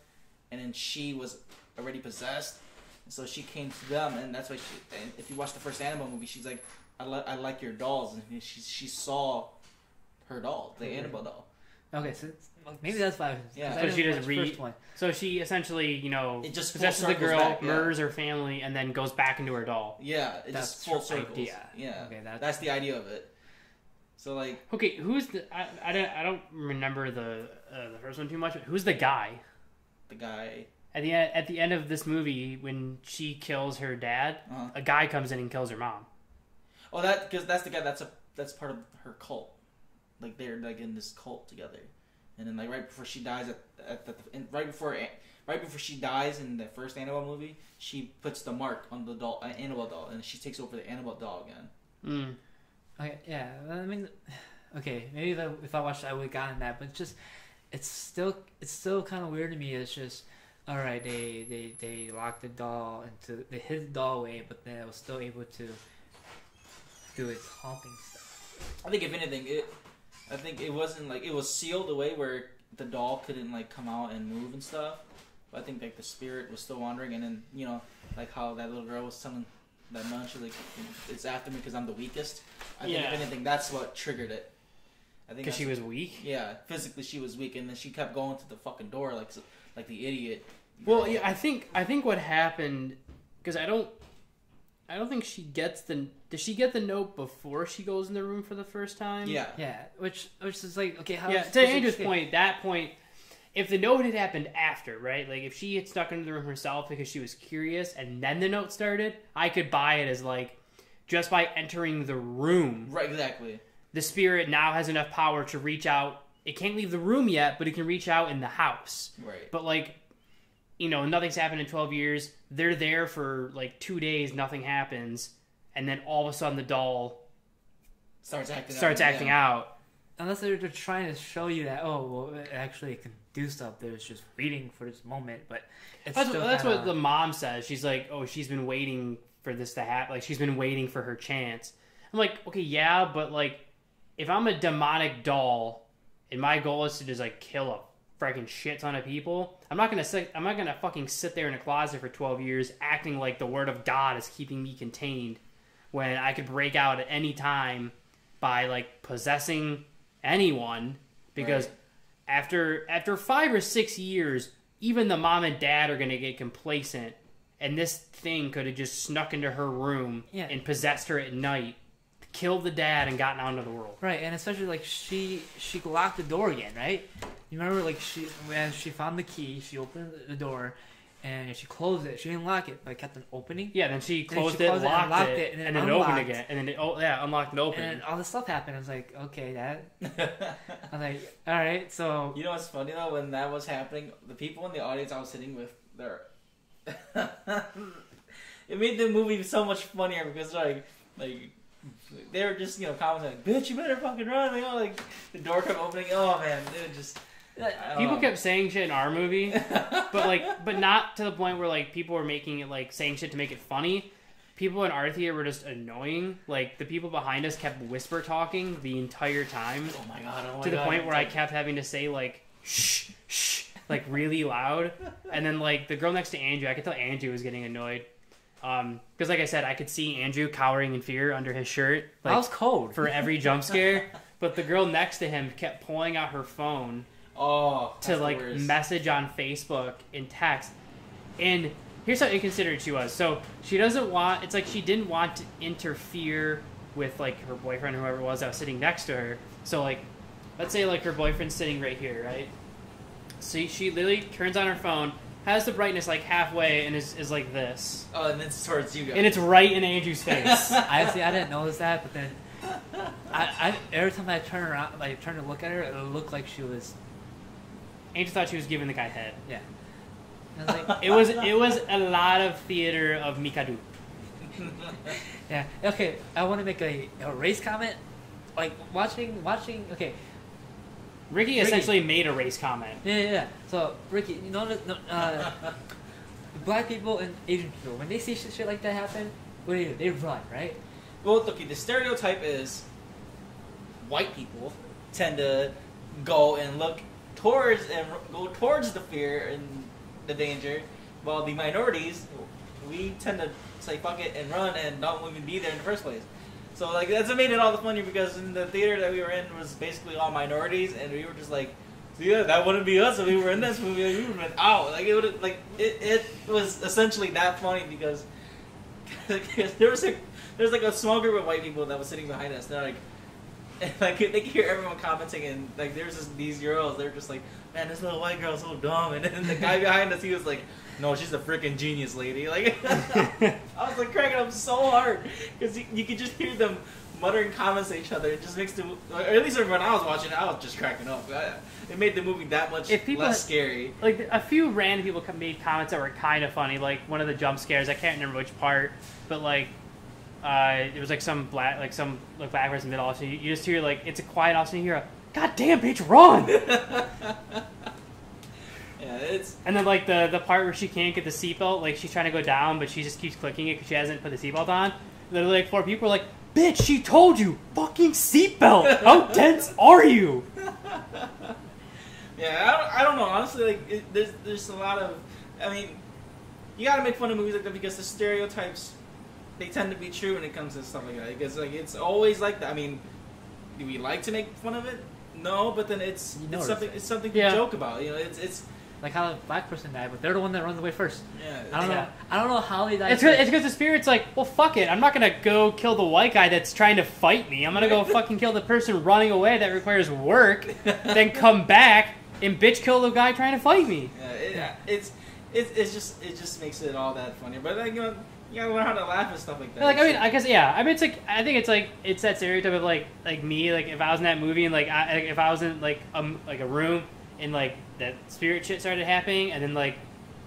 and then she was already possessed, and so she came to them, and that's why and if you watch the first Annabelle movie, she's like, I like your dolls, and she saw her doll, the Annabelle doll. Okay, so maybe that's why. Yeah, so she doesn't read. So she essentially, it just possesses the girl, back, murders her family, and then goes back into her doll. Yeah, it that's just full circles. Idea. Yeah, okay, that's the idea of it. So like, okay, who's the? I don't remember the first one too much. Who's the guy? The guy. at the end of this movie, when she kills her dad, a guy comes in and kills her mom. Oh, because that's the guy. That's part of her cult. Like they're like in this cult together, and then like right before she dies right before she dies in the first Annabelle movie, she puts the mark on the doll, Annabelle doll, and she takes over the Annabelle doll again. Okay, yeah. I mean, okay, maybe if I watched it, I would have gotten that, but it's still kind of weird to me. It's just, all right, they locked the doll they hid the doll away, but then it was still able to do its haunting stuff. I think if anything, it wasn't like it was sealed away where the doll couldn't like come out and move and stuff. But I think like the spirit was still wandering, and then like how that little girl was telling that nun, she's like, it's after me because I'm the weakest. I think if anything, that's what triggered it. I think because she was weak. Yeah, physically she was weak, and then she kept going to the fucking door like the idiot. Well, yeah, I think what happened, because I don't think she gets the. Does she get the note before she goes in the room for the first time? Yeah, yeah. Which is like, okay, how? Yeah. To Andrew's point, that point, if the note had happened after, right? Like if she had stuck into the room herself because she was curious, and then the note started, I could buy it as like, just by entering the room, right? Exactly. The spirit now has enough power to reach out. It can't leave the room yet, but it can reach out in the house. Right. But like, nothing's happened in 12 years. They're there for like 2 days, nothing happens. And then all of a sudden the doll starts acting out. Unless they're trying to show you that, it actually can do stuff. There's just waiting for this moment. But that's what the mom says. She's like, she's been waiting for this to happen. Like, she's been waiting for her chance. I'm like, okay, yeah, but like, if I'm a demonic doll and my goal is to just like kill a freaking shit ton of people, I'm not gonna fucking sit there in a closet for 12 years acting like the word of God is keeping me contained when I could break out at any time by like possessing anyone, because after 5 or 6 years, even the mom and dad are gonna get complacent, and this thing could have just snuck into her room and possessed her at night, killed the dad, and gotten out into the world. Right, and especially like she locked the door again, right? You remember, like, when she found the key, she opened the door, and she closed it. She didn't lock it, but kept on opening. Yeah, then she closed it, locked it, and then it opened again. And then unlocked and opened. And all this stuff happened. I was like, okay, that. I'm like, all right, so. You know what's funny, though? When that was happening, the people in the audience I was sitting with, it made the movie so much funnier because, like they were just, commenting, like, bitch, you better fucking run. Like, the door kept opening. Oh, man, it was just... People kept saying shit in our movie, but not to the point where like people were making it like saying shit to make it funny. People in our theater were just annoying. Like the people behind us kept whisper talking the entire time. Oh my god! To the point where I kept having to say like shh, shh, like really loud. And then like the girl next to Andrew, I could tell Andrew was getting annoyed. Because like I said, I could see Andrew cowering in fear under his shirt. Like, I was cold for every jump scare. But the girl next to him kept pulling out her phone. To like message on Facebook and text. And here's how inconsiderate she was. So she doesn't want, it's like she didn't want to interfere with like her boyfriend or whoever it was that was sitting next to her. So like, let's say like her boyfriend's sitting right here, right? So she literally turns on her phone, has the brightness like halfway, and is like this. Oh, and it's towards you guys. And it's right in Andrew's face. I didn't notice that, but then I every time I turn around, like turn to look at her, it looked like she was. Andrew thought she was giving the guy head. Yeah. I was like, it was a lot of theater of Mikado. Yeah. Okay. I want to make a race comment. Like watching. Okay. Ricky essentially made a race comment. Yeah. So Ricky, black people and Asian people, when they see shit like that happen, what do? They run, right? Well, look, the stereotype is white people tend to go and look go towards the fear and the danger, while the minorities, we tend to say fuck it and run and not even be there in the first place. So like that's what made it all the funnier, because in the theater that we were in was basically all minorities, and we were just like, yeah, that wouldn't be us if we were in this movie. Like, we would have been out. Like it was essentially that funny because there was like a small group of white people that was sitting behind us. They're like, And like they can hear everyone commenting, and like there's these girls, they're just like, man, this little white girl's so dumb. And then the guy behind us, he was like, no, she's a freaking genius, lady. Like, I was like cracking up so hard because you could just hear them muttering comments to each other. It just makes the, or at least when I was watching it, I was just cracking up. It made the movie that much less scary. Like a few random people made comments that were kind of funny. Like one of the jump scares, I can't remember which part, but like. It was like some black person in the middle. So you just hear like it's a quiet house, and you hear a "God damn bitch, run!" Yeah, it's. And then like the part where she can't get the seatbelt, like she's trying to go down, but she just keeps clicking it because she hasn't put the seatbelt on. Literally, like 4 people are like, "Bitch, she told you, fucking seatbelt! How dense are you?" Yeah, I don't know. Honestly, like there's a lot of. I mean, you gotta make fun of movies like that because the stereotypes. They tend to be true when it comes to stuff like that. Because like it's always like that. I mean, do we like to make fun of it? No, but then it's something to joke about. You know, it's like how the black person died, but they're the one that runs away first. Yeah, I don't know how they died. It's because the spirit's like, well, fuck it. I'm not gonna go kill the white guy that's trying to fight me. I'm gonna go fucking kill the person running away that requires work, then come back and bitch kill the guy trying to fight me. Yeah, it just makes it all that funny. But like you gotta learn how to laugh and stuff like that. Like, I mean, I guess, yeah. I mean, it's like, I think it's that stereotype of like me, like if I was in that movie and like if I was in like a room and like that spirit shit started happening and then like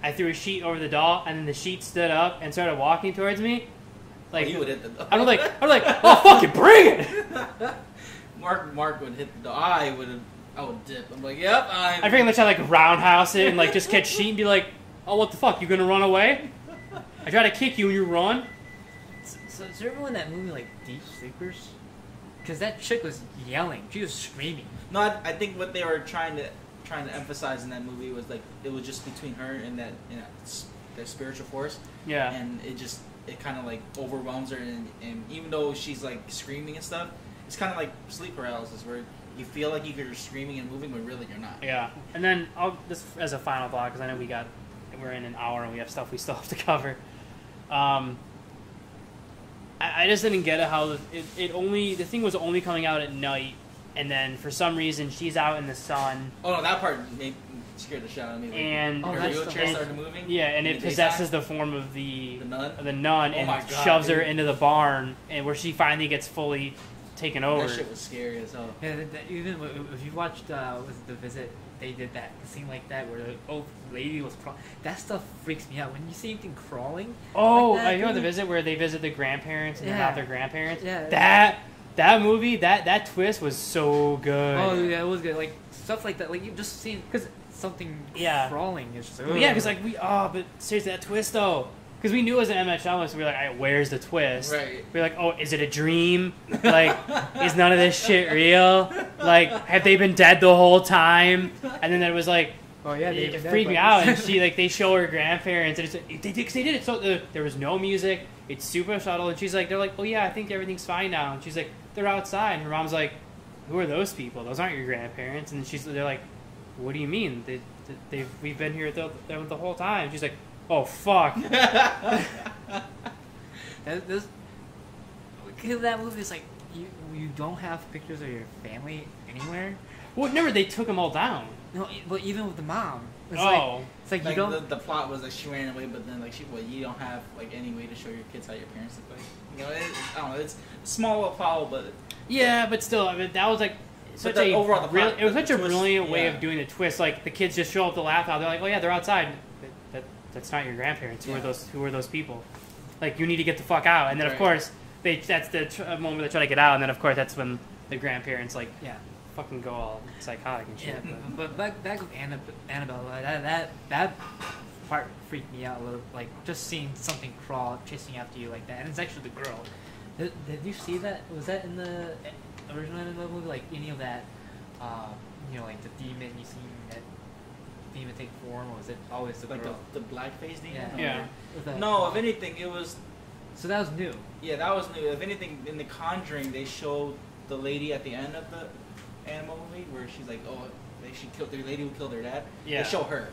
I threw a sheet over the doll and then the sheet stood up and started walking towards me. Like, you would hit the doll. I was like, oh fucking bring it! Mark would hit the doll. I would dip. I'm like, yep. I freaking let you like roundhouse it and like just catch sheet and be like, oh what the fuck, you gonna run away? I try to kick you and you run. So is there everyone in that movie like Deep Sleepers? Because that chick was yelling. She was screaming. No, I think what they were trying to emphasize in that movie was like it was just between her and that that spiritual force. Yeah. And it kind of like overwhelms her, and even though she's like screaming and stuff, it's kind of like sleep paralysis where you feel like you're screaming and moving, but really you're not. Yeah. And then this as a final thought, because I know we're in an hour and we have stuff we still have to cover. I just didn't get it how the thing was only coming out at night, and then for some reason she's out in the sun. Oh no, that part scared the shit out of me. Like, and her wheelchair started moving. Yeah, and it possesses the form of the nun, and God, shoves her into the barn, and where she finally gets fully taken over. That shit was scary as hell. Yeah, even if you watched was it The Visit, they did that scene like that where the old lady was crawling. That stuff freaks me out. When you see anything crawling. Oh, like that, you know The Visit where they visit the grandparents and they're not their grandparents? Yeah. That movie, that twist was so good. Oh, yeah, it was good. Like, stuff like that. Like, you just see because something crawling. Is just, yeah, because like but seriously, that twist though. Because we knew it was an MHL, so we were like, all right, where's the twist? Right. We were like, oh, is it a dream? Like, is none of this shit real? Like, have they been dead the whole time? And then it was like, oh yeah, it freaked me out. And they show her grandparents, and they did it so there was no music. It's super subtle, and they're like, oh yeah, I think everything's fine now. And she's like, they're outside. And her mom's like, who are those people? Those aren't your grandparents. And they're like, what do you mean? We've been here the whole time. And she's like, oh fuck! That movie is like you don't have pictures of your family anywhere. Well, remember they took them all down. No, but even with the mom, it's like you don't. The plot was like she ran away, but then like you don't have like any way to show your kids how your parents look like. You know, I don't know. It's small Apollo, but yeah, but still, I mean that was like such a brilliant way of doing the twist. Like the kids just show up to laugh out. They're like, oh yeah, they're outside. That's not your grandparents. Who are those people? Like, you need to get the fuck out. And then, of course, that's the moment they try to get out. And then, of course, that's when the grandparents, like, fucking go all psychotic and shit. Yeah, but back with Annabelle, that part freaked me out a little. Like, just seeing something crawl, chasing after you like that. And it's actually the girl. Did you see that? Was that in the original Annabelle movie? Like, any of that, like the demon you seen that demon take form, or was it always the like girl? the blackface demon? Yeah. No, if anything, it was. So that was new. Yeah, that was new. If anything, in The Conjuring, they showed the lady at the end of the Animal movie where she's like, oh, she killed the lady who killed her dad. Yeah. They show her,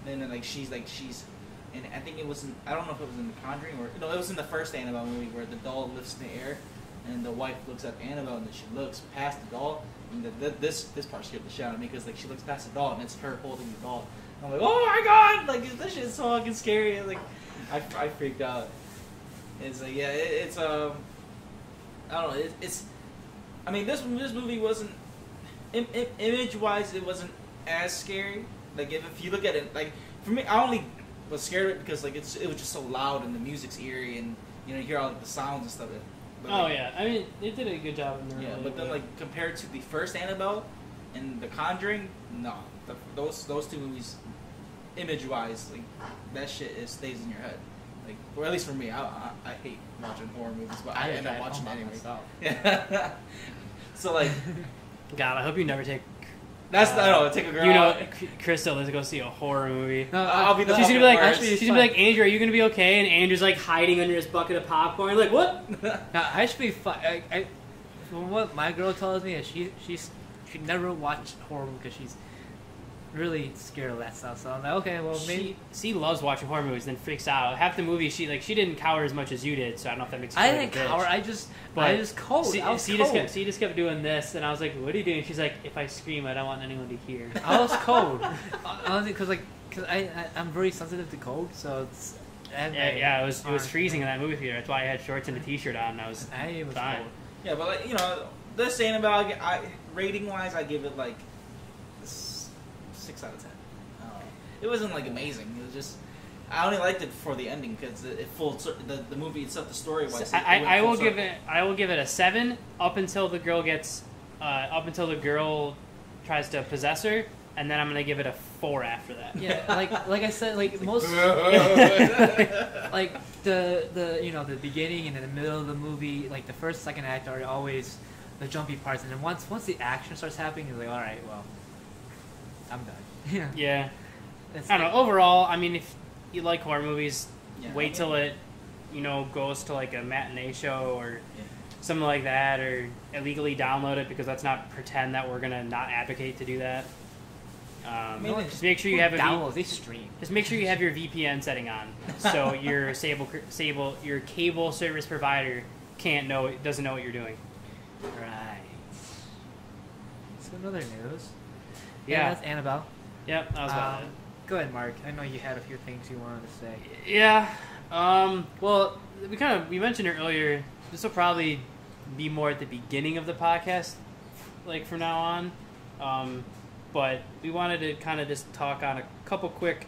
and then she's, and I think it was I don't know if it was in The Conjuring or no, it was in the first Annabelle movie where the doll lifts in the air, and the wife looks at Annabelle, and then she looks past the doll. And this part scared the shit out of me because like she looks past the doll, and it's her holding the doll. I'm like, oh my god! Like this shit's so fucking scary. Like I freaked out. It's like it's I don't know. It's I mean this movie wasn't image wise it wasn't as scary. Like if you look at it, like for me, I only was scared of it because like it was just so loud and the music's eerie and you know you hear all like, the sounds and stuff. But, Oh like, yeah, I mean they did a good job in the yeah, but then like compared to the first Annabelle and The Conjuring, no, those two movies, image wise, like that shit stays in your head. Like, or at least for me, I hate watching horror movies, but I end up watching it anyway. Yeah. So like, God, I hope you never take. That's I don't know. Take a girl. You know, out. Crystal is go see a horror movie. No, I'll be the. She's gonna be like, worst. she's gonna be like, Andrew, are you gonna be okay? And Andrew's like hiding under his bucket of popcorn. Like, what? Now, I should be fine. From what my girl tells me, is she never watched horror because she's really scared of that stuff. So I'm like, okay, well maybe. She loves watching horror movies, then freaks out. Half the movie, she didn't cower as much as you did. So I don't know if that makes. I didn't cower. I just cold. I was cold. She just kept doing this, and I was like, "What are you doing?" She's like, "If I scream, I don't want anyone to hear." I was cold. Honestly, because I'm very sensitive to cold, so it's. It was freezing in that movie theater. That's why I had shorts and a t-shirt on. And I was fine. cold. Yeah, but like, you know, this Annabelle, rating wise, I give it like 6 out of 10. It wasn't like amazing. It was just I only liked it for the ending because the movie itself, the story wise. I will give it a 7 up until the girl tries to possess her, and then I'm gonna give it a 4 after that. Yeah, like I said, like most like the you know the beginning and the middle of the movie, like the first second act are always the jumpy parts, and then once the action starts happening, you're like, all right, well, I'm done. Yeah. It's I don't know. Overall, I mean, if you like horror movies, Yeah. wait till it, goes to like a matinee show or something like that, or illegally download it because let's not pretend that we're gonna not advocate to do that. Just make sure you have they stream. Just make sure you have your VPN setting on, so your your cable service provider doesn't know what you're doing. Right. So other news. Yeah, that's Annabelle. Yep, that was about it. Go ahead, Mark. I know you had a few things you wanted to say. Yeah. Well, we mentioned it earlier. This will probably be more at the beginning of the podcast, like from now on. But we wanted to kind of just talk on a couple quick,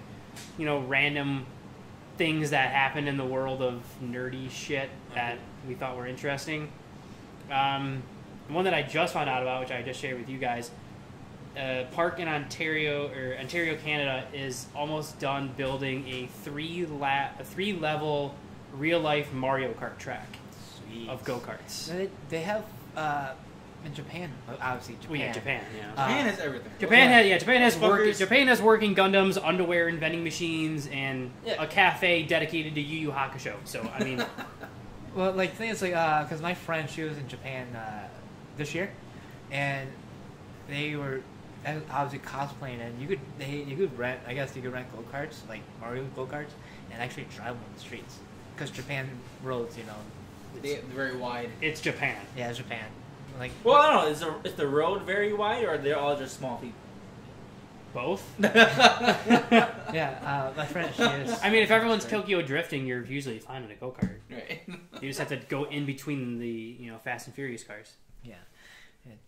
random things that happened in the world of nerdy shit that we thought were interesting. One that I just found out about, which I just shared with you guys. Park in Ontario Canada is almost done building a three level real life Mario Kart track. Sweet. Of go-karts. They have in Japan, obviously Japan. Well, yeah, Japan. Yeah. Japan has everything. Japan has working Gundams, underwear and vending machines, and a cafe dedicated to Yu Yu Hakusho. So I mean, well, like the thing is, like, because my friend, she was in Japan this year, and they were obviously cosplaying, and you could rent. I guess you could rent go karts, like Mario go karts, and actually drive them on the streets. Because Japan roads, They're very wide. it's Japan. Yeah, it's Japan. Like, Well, I don't know. Is the road very wide, or are they all just small people? Both. yeah, my friend, she is. I mean, if everyone's Tokyo drifting, you're usually fine in a go kart. Right. You just have to go in between the Fast and Furious cars. Yeah,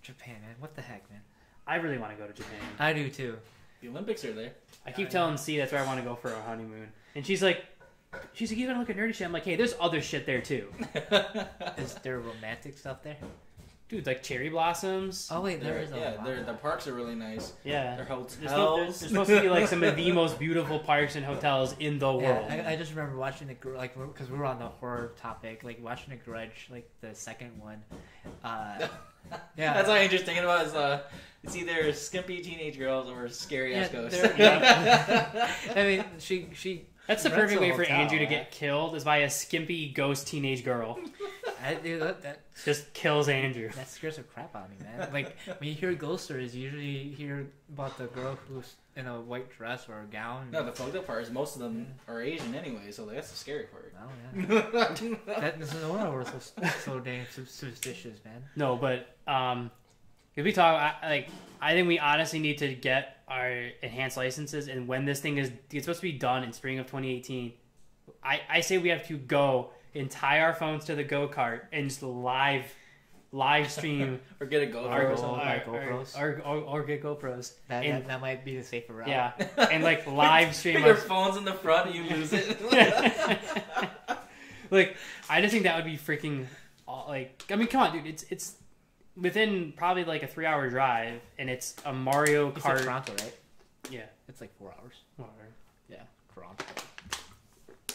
Japan, man. What the heck, man? I really want to go to Japan. I do too. The Olympics are there. I keep telling C that's where I want to go for our honeymoon, and she's like, you gotta look at nerdy shit. I'm like, hey, there's other shit there too. Is there romantic stuff there? Dude, like cherry blossoms. Oh wait, there is a lot. The parks are really nice. Yeah. Their hotels. There's supposed to be like some of the most beautiful parks and hotels in the world. I just remember watching because we were on the horror topic, like watching The Grudge, like the second one. Yeah, that's what I'm just thinking about is it's either skimpy teenage girls or scary ass ghosts. I mean, she. That's the perfect way for hotel, Andrew to get killed is by a skimpy ghost teenage girl. That Just kills Andrew. that scares the crap out of me, man. Like when you hear ghost stories, you usually hear about the girl who's in a white dress or a gown. No, the fucked up part is most of them are Asian anyway, so that's the scary part. Oh yeah. That's no wonder we're so dang superstitious, man. No, but if we talk, I think we honestly need to get our enhanced licenses, and when this thing it's supposed to be done in spring of 2018. I say we have to go and tie our phones to the go-kart and just live stream Or get a GoPro or something. or get GoPros. That might be the safer route. Yeah, and like live stream. Your phone's in the front and you lose it. Like, I just think that would be freaking I mean, come on, dude. It's within probably like a 3-hour drive, and it's a Mario It's Kart. like Toronto, right? Yeah, It's like 4 hours. whatever. Yeah, Toronto.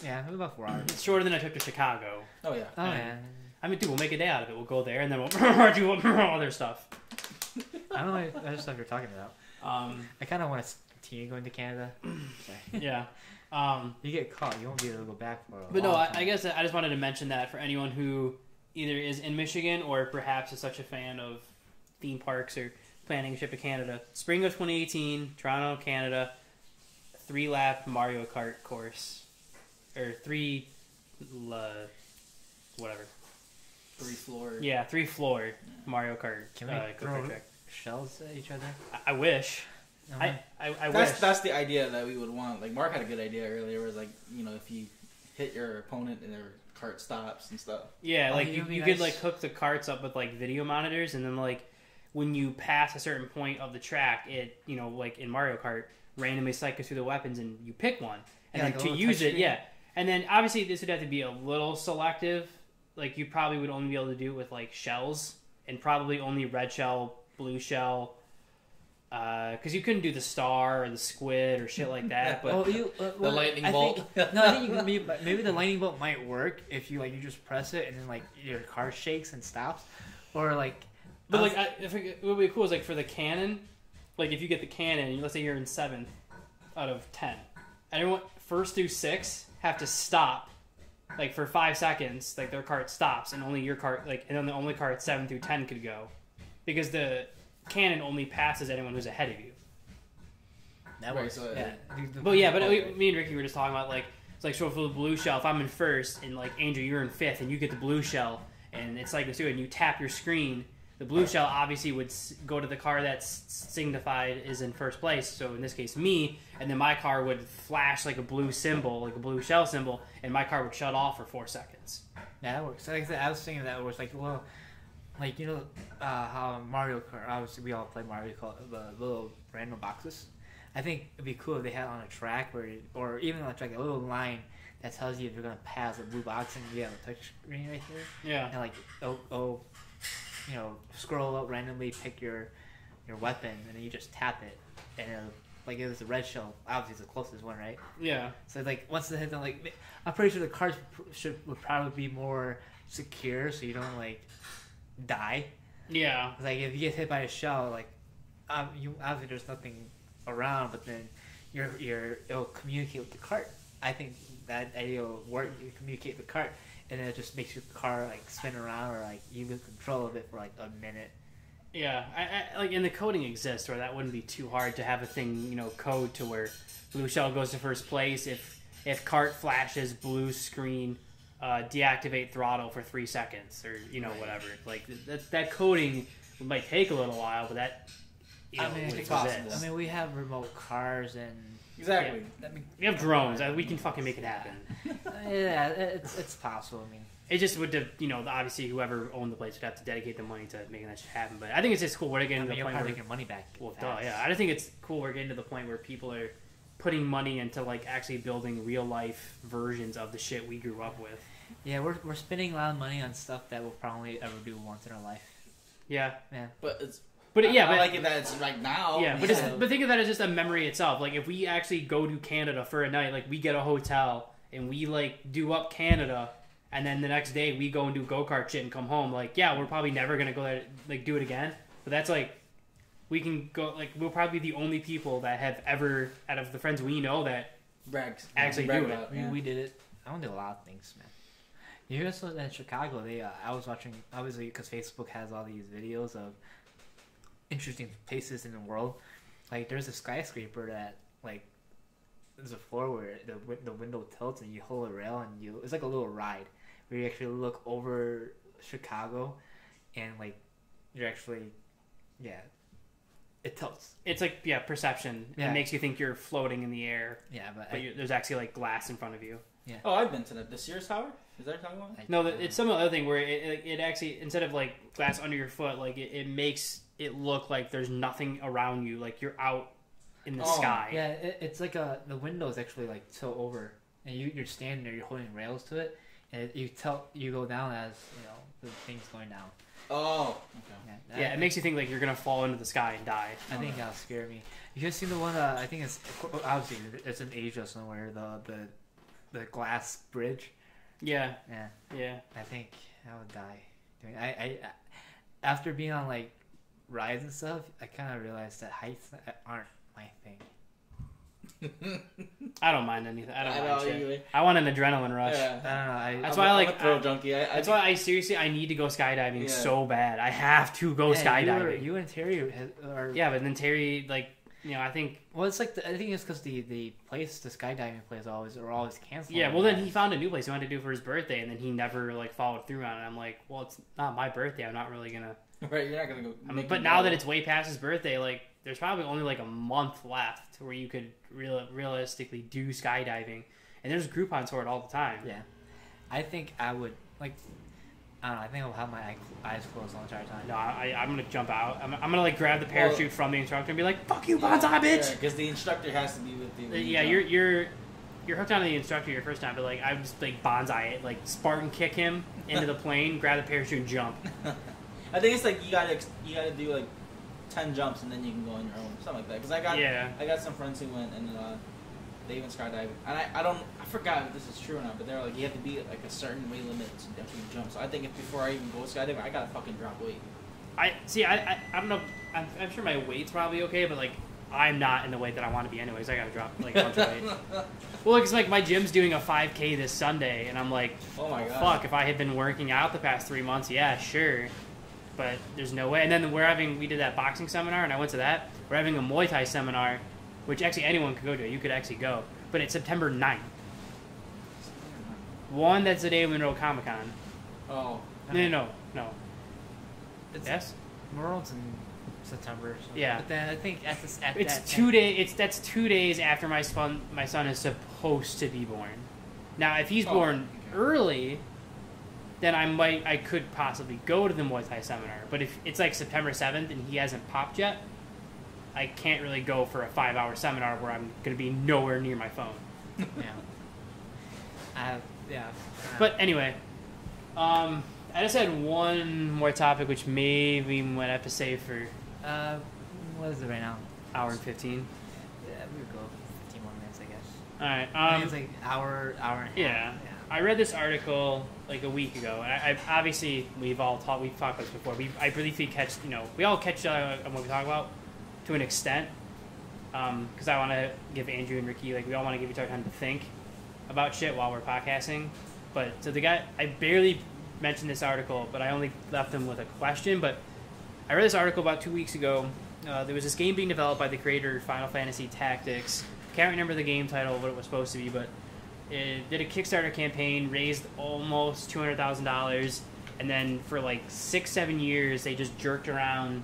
Yeah, it was about 4 hours. It's shorter than I took to Chicago. Oh yeah. Oh yeah. I mean, dude, we'll make a day out of it. We'll go there, and then we'll do other stuff. I don't know what other stuff you're talking about. I kind of want to continue going to Canada. Yeah. You get caught, you won't be able to go back for a But no, long time. I guess I just wanted to mention that for anyone who either is in Michigan or perhaps is such a fan of theme parks or planning a trip to Canada. Spring of 2018, Toronto, Canada, 3-lap Mario Kart course. Or whatever. 3-floor. Yeah, 3-floor Mario Kart. Can we go-kart throw track. shells at each other? I wish. No, I wish. That's the idea that we would want. Like Mark had a good idea earlier. Where it's like, you know, if you hit your opponent and their cart stops and stuff. Yeah, Oh, like you you mean could nice. like hook the carts up with like video monitors, and then like when you pass a certain point of the track, it, you know, like in Mario Kart, randomly cycles through the weapons and you pick one, and Yeah, then like a to little use it, touchscreen. yeah. And then obviously this would have to be a little selective. Like you probably would only be able to do it with like shells, and probably only red shell, blue shell. Because you couldn't do the star or the squid or shit like that. But The lightning bolt. I think maybe the lightning bolt might work if you just press it and then like your car shakes and stops, or like. But like, what would be cool is like for the cannon, like if you get the cannon, let's say you're in 7th out of 10, everyone first through 6 have to stop, like for 5 seconds, like their cart stops, and only your cart, like, and then the only cart 7 through 10 could go, because the cannon only passes anyone who's ahead of you. That Right, works. so, Yeah. But yeah, me and Ricky were just talking about like, it's like, so for the blue shell, if I'm in 1st and like Andrew, you're in 5th, and you get the blue shell, and it's like this, and you tap your screen. The blue shell obviously would go to the car that's signified is in 1st place, so in this case me, and then my car would flash like a blue symbol, like a blue shell symbol, and my car would shut off for 4 seconds. Yeah, that works. Like I said, I was thinking that was like, well, like, you know, how Mario Kart, obviously we all play Mario Kart, the little random boxes. I think it'd be cool if they had on a track or even on a track, a little line that tells you if you're going to pass a blue box, and you have a touch screen right here. Yeah. And like, you know, scroll up randomly, pick your weapon, and then you just tap it, and like it was the red shell. Obviously, it's the closest one, right? Yeah. So like once the hit, like I'm pretty sure the cards would probably be more secure, so you don't like die. Yeah. Like if you get hit by a shell, like you obviously there's nothing around, but then it'll communicate with the cart. I think that idea will work. You communicate with the cart, and then it just makes your car like spin around, or like you lose control of it for like a minute. Yeah, I like, and the coding exists, or that wouldn't be too hard to have a thing, you know, code to where blue shell goes to 1st place. If cart flashes blue screen, deactivate throttle for 3 seconds, or you know, whatever. Like that coding might take a little while, but that, you know, would it's possible. exist. I mean, we have remote cars and Exactly. I mean, We have drones. We can fucking make it happen. yeah, it's possible. I mean, It just would, you know, obviously whoever owned the place would have to dedicate the money to making that shit happen. But I think it's just cool. We're getting to the you'll point probably where, make your money back. well, fast. duh, yeah. I just think it's cool. We're getting to the point where people are putting money into like actually building real life versions of the shit we grew up with. Yeah, we're spending a lot of money on stuff that we'll probably ever do once in our life. Yeah, Yeah. But it's. but yeah, I but like it that it's right now. yeah, but but think of that as just a memory itself. Like if we actually go to Canada for a night, like we get a hotel and we like do up Canada, and then the next day we go and do go-kart shit and come home. Like, yeah, we're probably never gonna go there, like do it again. But that's like, we can go. Like, we'll probably be the only people that have ever, out of the friends we know, that Brags. Actually Brag do it. about, yeah. We did it. I don't do a lot of things, man. You hear so in Chicago? I was watching obviously because Facebook has all these videos of interesting places in the world. Like there's a skyscraper that like there's a floor where the window tilts and you hold a rail and it's like a little ride where you actually look over Chicago and like you're actually it tilts. It's like perception. Yeah. It makes you think you're floating in the air. Yeah, but there's actually like glass in front of you. Yeah. Oh, I've been to the Sears Tower. Is that what you're talking about? No, it's some other thing where it actually, instead of like glass under your foot, like it makes it look like there's nothing around you, like you're out in the sky. Yeah, it's like the window is actually like tilt over, and you're standing there, you're holding rails to it, and you go down as the thing's going down. Oh, okay. Yeah, it makes you think like you're gonna fall into the sky and die. I think that'll scare me. You guys seen the one? I think it's obviously it's in Asia somewhere. The glass bridge. Yeah. Yeah. I think I would die. I after being on like rides and stuff, I kind of realized that heights aren't my thing. I don't mind anything. I don't mind shit. Either. I want an adrenaline rush. Yeah. I don't know. That's why I like. I'm a thrill junkie. That's why I seriously I need to go skydiving so bad. I have to go skydiving. You and Terry are. Yeah, but then Terry I think. Well, it's like I think it's because the skydiving place are always canceled. Yeah, well then he found a new place he wanted to do for his birthday, and then he never like followed through on it. I'm like, well, it's not my birthday. I'm not really gonna. Right, you're not gonna go. But now that it's way past his birthday, like there's probably only like a month left where you could realistically do skydiving, and there's Groupons for it all the time. Yeah, I think I would like. I don't know. I think I'll have my eyes closed the entire time. No, I'm gonna jump out. I'm gonna like grab the parachute from the instructor and be like, "Fuck you, bonsai bitch!" Because the instructor has to be with you. Yeah, you're hooked onto the instructor your first time, but like I would just like bonsai it, like Spartan kick him into the plane, grab the parachute, and jump. I think it's like you gotta do like 10 jumps and then you can go on your own, something like that. Because I got some friends who went and they went skydiving, and I forgot if this is true or not, but they were like you have to be like a certain weight limit to definitely jump. So I think if before I even go skydiving, I gotta fucking drop weight. I don't know. I'm sure my weight's probably okay, but like I'm not in the weight that I want to be anyways. I gotta drop like a bunch of weight. Well, because like my gym's doing a 5K this Sunday, and I'm like, oh my god, fuck! If I had been working out the past 3 months, yeah, sure. But there's no way. And then we did that boxing seminar, and I went to that. We're having a Muay Thai seminar, which actually anyone could go to. You could actually go. But it's September 9th. That's the day of Monroe Comic Con. Oh. No. It's, yes? World's in September. So. Yeah. But then I think that's 2 days after my son is supposed to be born. Now, if he's born early, then I could possibly go to the Muay Thai seminar. But if it's like September 7th and he hasn't popped yet, I can't really go for a 5-hour seminar where I'm going to be nowhere near my phone. Yeah. But anyway, I just had one more topic, which maybe we might have to save for... what is it right now? Hour and 15. Yeah, we would go 15 more minutes, I guess. All right. I think it's like hour and a half. Yeah. I read this article like a week ago, and I obviously we've talked about this before. I briefly catch, we all catch on what we talk about to an extent, because I want to give Andrew and Ricky, like we all want to give each other time to think about shit while we're podcasting. But so the guy, I barely mentioned this article, but I only left him with a question. But I read this article about 2 weeks ago. There was this game being developed by the creator of Final Fantasy Tactics. Can't remember the game title, what it was supposed to be, but it did a Kickstarter campaign, raised almost $200,000, and then for like 6-7 years they just jerked around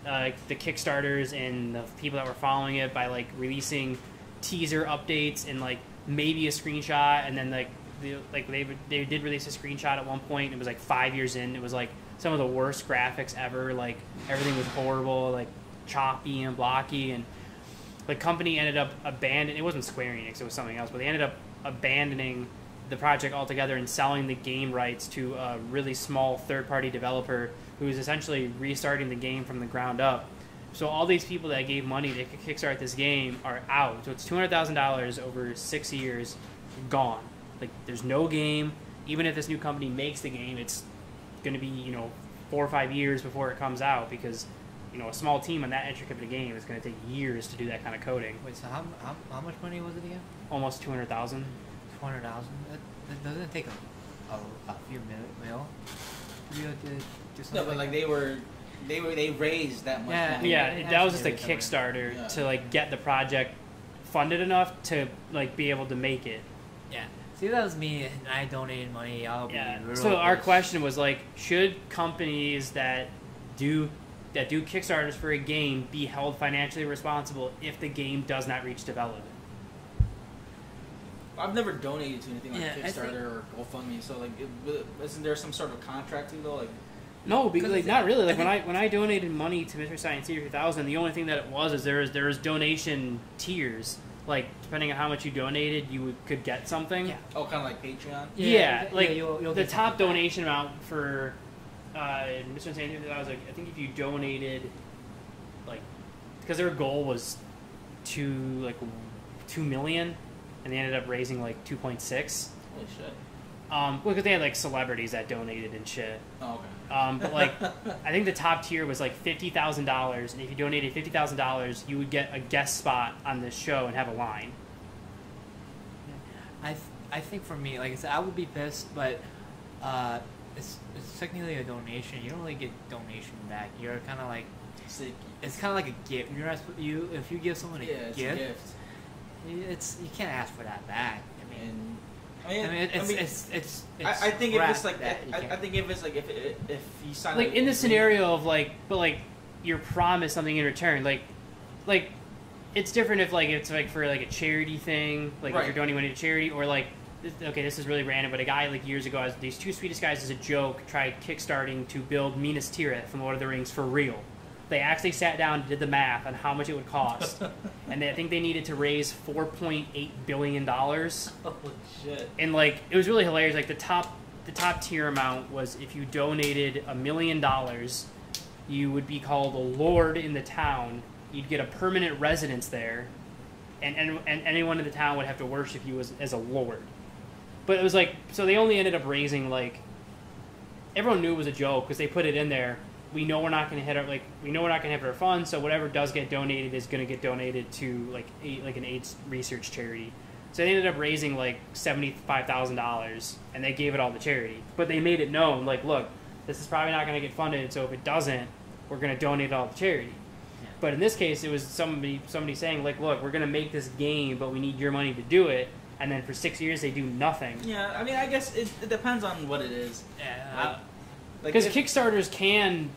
the Kickstarters and the people that were following it by like releasing teaser updates and like maybe a screenshot, and then they did release a screenshot at one point. It was like 5 years in. It was like some of the worst graphics ever. Like everything was horrible, like choppy and blocky, and the company ended up abandoning. It wasn't Square Enix, it was something else, but they ended up abandoning the project altogether and selling the game rights to a really small third-party developer who is essentially restarting the game from the ground up. So all these people that gave money to kickstart this game are out. So it's $200,000 over 6 years gone. Like there's no game. Even if this new company makes the game, it's going to be 4 or 5 years before it comes out, because a small team on that intricate of a game is going to take years to do that kind of coding. Wait, so how much money was it again? Almost $200,000. $200,000. That doesn't take a few mil. You have to do something. No, but like they raised that much Yeah, money. Yeah, that was just a Actually, Kickstarter Yeah. to like get the project funded enough to like be able to make it. Yeah. See, that was me, and I donated money. I'll be real So our pissed. question was like, should companies that do Kickstarters for a game be held financially responsible if the game does not reach development? I've never donated to anything like Yeah, I Kickstarter or GoFundMe, so like, isn't there some sort of contract too though? Like, No, because like not really. Like I when I donated money to Mr. Science Theater 3000, the only thing that it was is there was donation tiers. Like depending on how much you donated, you could get something. Yeah. oh, kind of like Patreon. Yeah, like you'll the get top something back. donation amount for Mr. Science Theater 3000, like I think if you donated, like, because their goal was $2 million, and they ended up raising like 2.6. Holy shit. Well, because they had like celebrities that donated and shit. Oh, okay. But like, I think the top tier was like $50,000, and if you donated $50,000, you would get a guest spot on this show and have a line. I think for me, like I said, I would be pissed, but it's technically a donation. You don't really get donation back. You're kind of like Sick. it's kind of like a gift. You're not, if you give someone a Yeah, it's gift, a gift. you can't ask for that back. It's I think if crap it's like that you I can't- think if it's like if you sign Like up in the with- scenario of like, but like you're promised something in return. Like it's different if like it's like for like a charity thing, like if Right. you're donating money to charity, or like okay, this is really random, but a guy like years ago, as these two Swedish guys as a joke tried kickstarting to build Minas Tirith from Lord of the Rings for real. They actually sat down and did the math on how much it would cost, and I think they needed to raise $4.8 billion. Holy shit. And like it was really hilarious. Like the top tier amount was if you donated $1 million, you would be called a lord in the town. You'd get a permanent residence there, and anyone in the town would have to worship you as a lord. But it was like, so they only ended up raising like, everyone knew it was a joke because they put it in there. We know we're not going to hit our funds, so whatever does get donated is going to get donated to like an AIDS research charity. So they ended up raising like $75,000, and they gave it all to charity. But they made it known, like, look, this is probably not going to get funded, so if it doesn't, we're going to donate it all to charity. Yeah. But in this case, it was somebody saying, like, look, we're going to make this game, but we need your money to do it. And then for 6 years, they do nothing. Yeah, I mean, I guess it depends on what it is. Yeah, Because if- Kickstarters can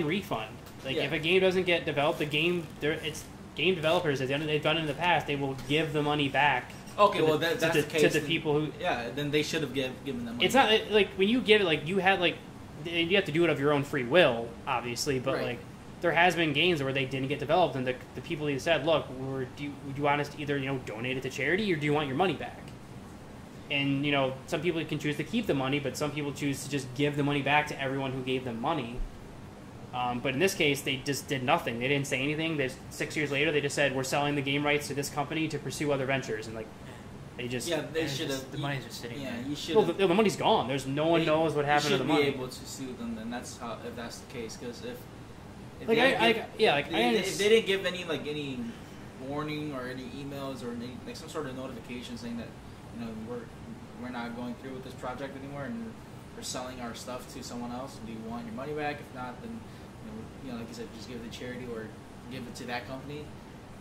refund. Like Yeah. if a game doesn't get developed, it's game developers. They've done it in the past. They will give the money back. Okay, to well the, that's to the the, case. to the then- people who. Yeah, then they should have given them money. It's not like when you give it, like you had like you have to do it of your own free will, obviously. But Right. like there has been games where they didn't get developed, and the people either said, "Look, do you want us to either donate it to charity, or do you want your money back?" And some people can choose to keep the money, but some people choose to just give the money back to everyone who gave them money. But in this case, they just did nothing. They didn't say anything. 6 years later, they just said, "We're selling the game rights to this company to pursue other ventures," and like they just they should have. the money's just sitting Yeah, there. you should. well, the money's gone. There's no one knows what happened to the money. You should be able to sue them, then that's how if that's the case. Because if Like they I if understand. they didn't give any warning or any emails or any, like some sort of notification saying that we're not going through with this project anymore and we're selling our stuff to someone else. Do you want your money back? If not, then like you said, just give it to charity or give it to that company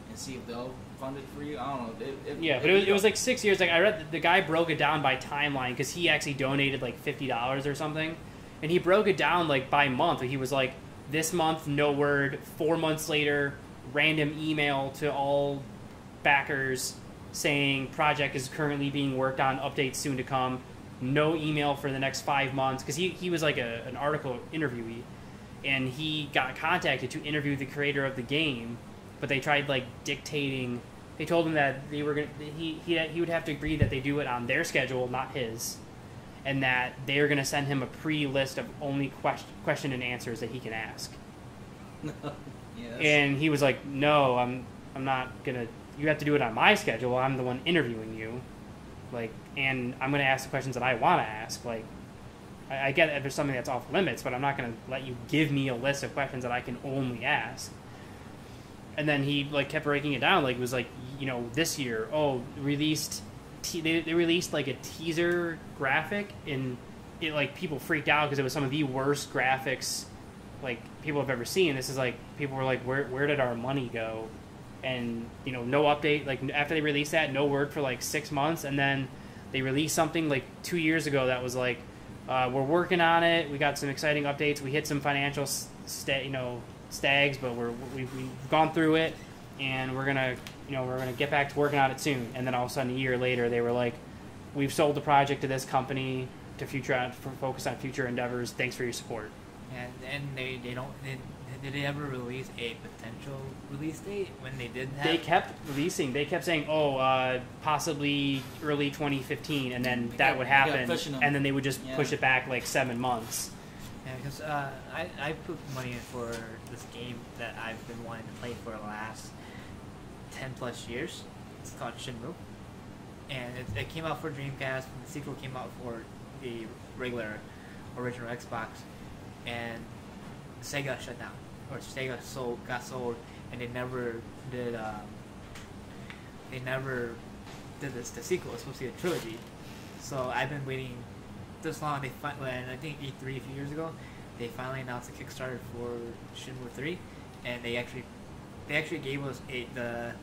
and see if they'll fund it for you. I don't know. But it was like 6 years. Like I read, the guy broke it down by timeline because he actually donated like $50 or something, and he broke it down like by month. He was like, this month, no word. 4 months later, random email to all backers saying project is currently being worked on, updates soon to come. No email for the next 5 months because he was like an article interviewee, and he got contacted to interview the creator of the game, but they tried like dictating. They told him that they were gonna he would have to agree that they do it on their schedule, not his, and that they are going to send him a pre-list of only question and answers that he can ask. Yes. And he was like, "No, I'm not gonna. You have to do it on my schedule. I'm the one interviewing you, like, and I'm gonna ask the questions that I want to ask. Like, I get that there's something that's off limits, but I'm not gonna let you give me a list of questions that I can only ask." And then he like kept breaking it down. Like it was like this year, released they released like a teaser graphic, and it like people freaked out because it was some of the worst graphics like people have ever seen. This is like people were like, where did our money go? And no update. Like after they released that, no word for like 6 months, and then they released something like 2 years ago that was like, we're working on it. We got some exciting updates. We hit some financial stags, but we've gone through it, and we're gonna get back to working on it soon. And then all of a sudden, a year later, they were like, we've sold the project to this company to focus on future endeavors. Thanks for your support. And they don't. Did they ever release a potential release date when they did have? They kept releasing. They kept saying, possibly early 2015, and then that would happen, and then they would just push it back like 7 months. Yeah, because I put money in for this game that I've been wanting to play for the last 10+ years. It's called Shenmue, and it came out for Dreamcast, and the sequel came out for the regular original Xbox, and Sega shut down, or Sega got sold, and they never did. The sequel. It's supposed to be a trilogy, so I've been waiting this long. And I think E3 a few years ago, they finally announced a Kickstarter for Shenmue 3, and they actually gave us the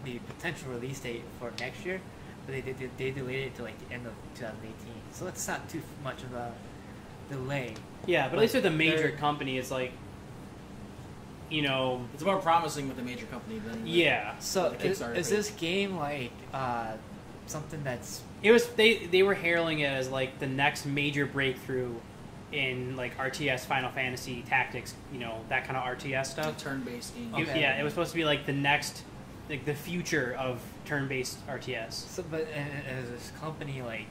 potential release date for next year, but they delayed it to like the end of 2018. So it's not too much of a delay. Yeah, but at least with a major company, it's like, it's more promising with a major company than So is this game like something that's? It was they were heralding it as like the next major breakthrough in like RTS, Final Fantasy Tactics, that kind of RTS stuff. Turn-based game. Okay. Yeah, it was supposed to be like the next, like the future of turn-based RTS. So, but is this company like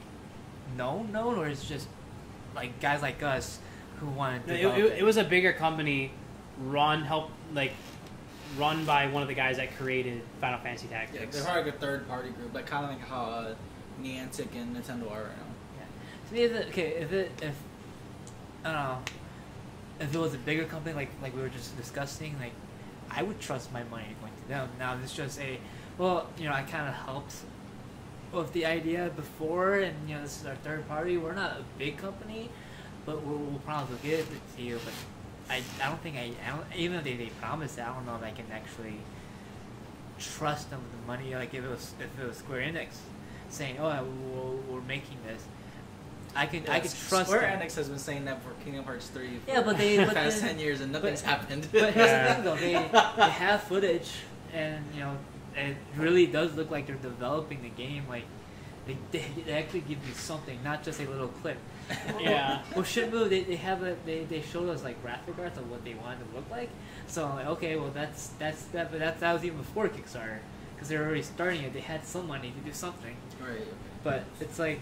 known, or is it just like guys like us who want to develop it was a bigger company run by one of the guys that created Final Fantasy Tactics. Yeah, they're probably like a third-party group, like kind of like how Niantic and Nintendo are right now. Yeah. So if I don't know, if it was a bigger company like we were just discussing, like I would trust my money going to them. Now it's just I kind of helped with the idea before, and this is our third party. We're not a big company, but we'll probably give it to you. But I don't think even if they promise it, I don't know if I can actually trust them with the money. Like if it was Square Enix saying, we're making this, I could trust Square them. Enix has been saying that for Kingdom Hearts 3 for the past 10 years, and nothing's happened. But here's the thing, though: they have footage, and it really does look like they're developing the game. Like they actually give you something, not just a little clip. Yeah. Well, Shenmue, they showed us like graphic arts of what they wanted to look like. So I'm like, okay, well that's that, but that was even before Kickstarter, because they're already starting it. They had some money to do something. Right. Okay. But it's like,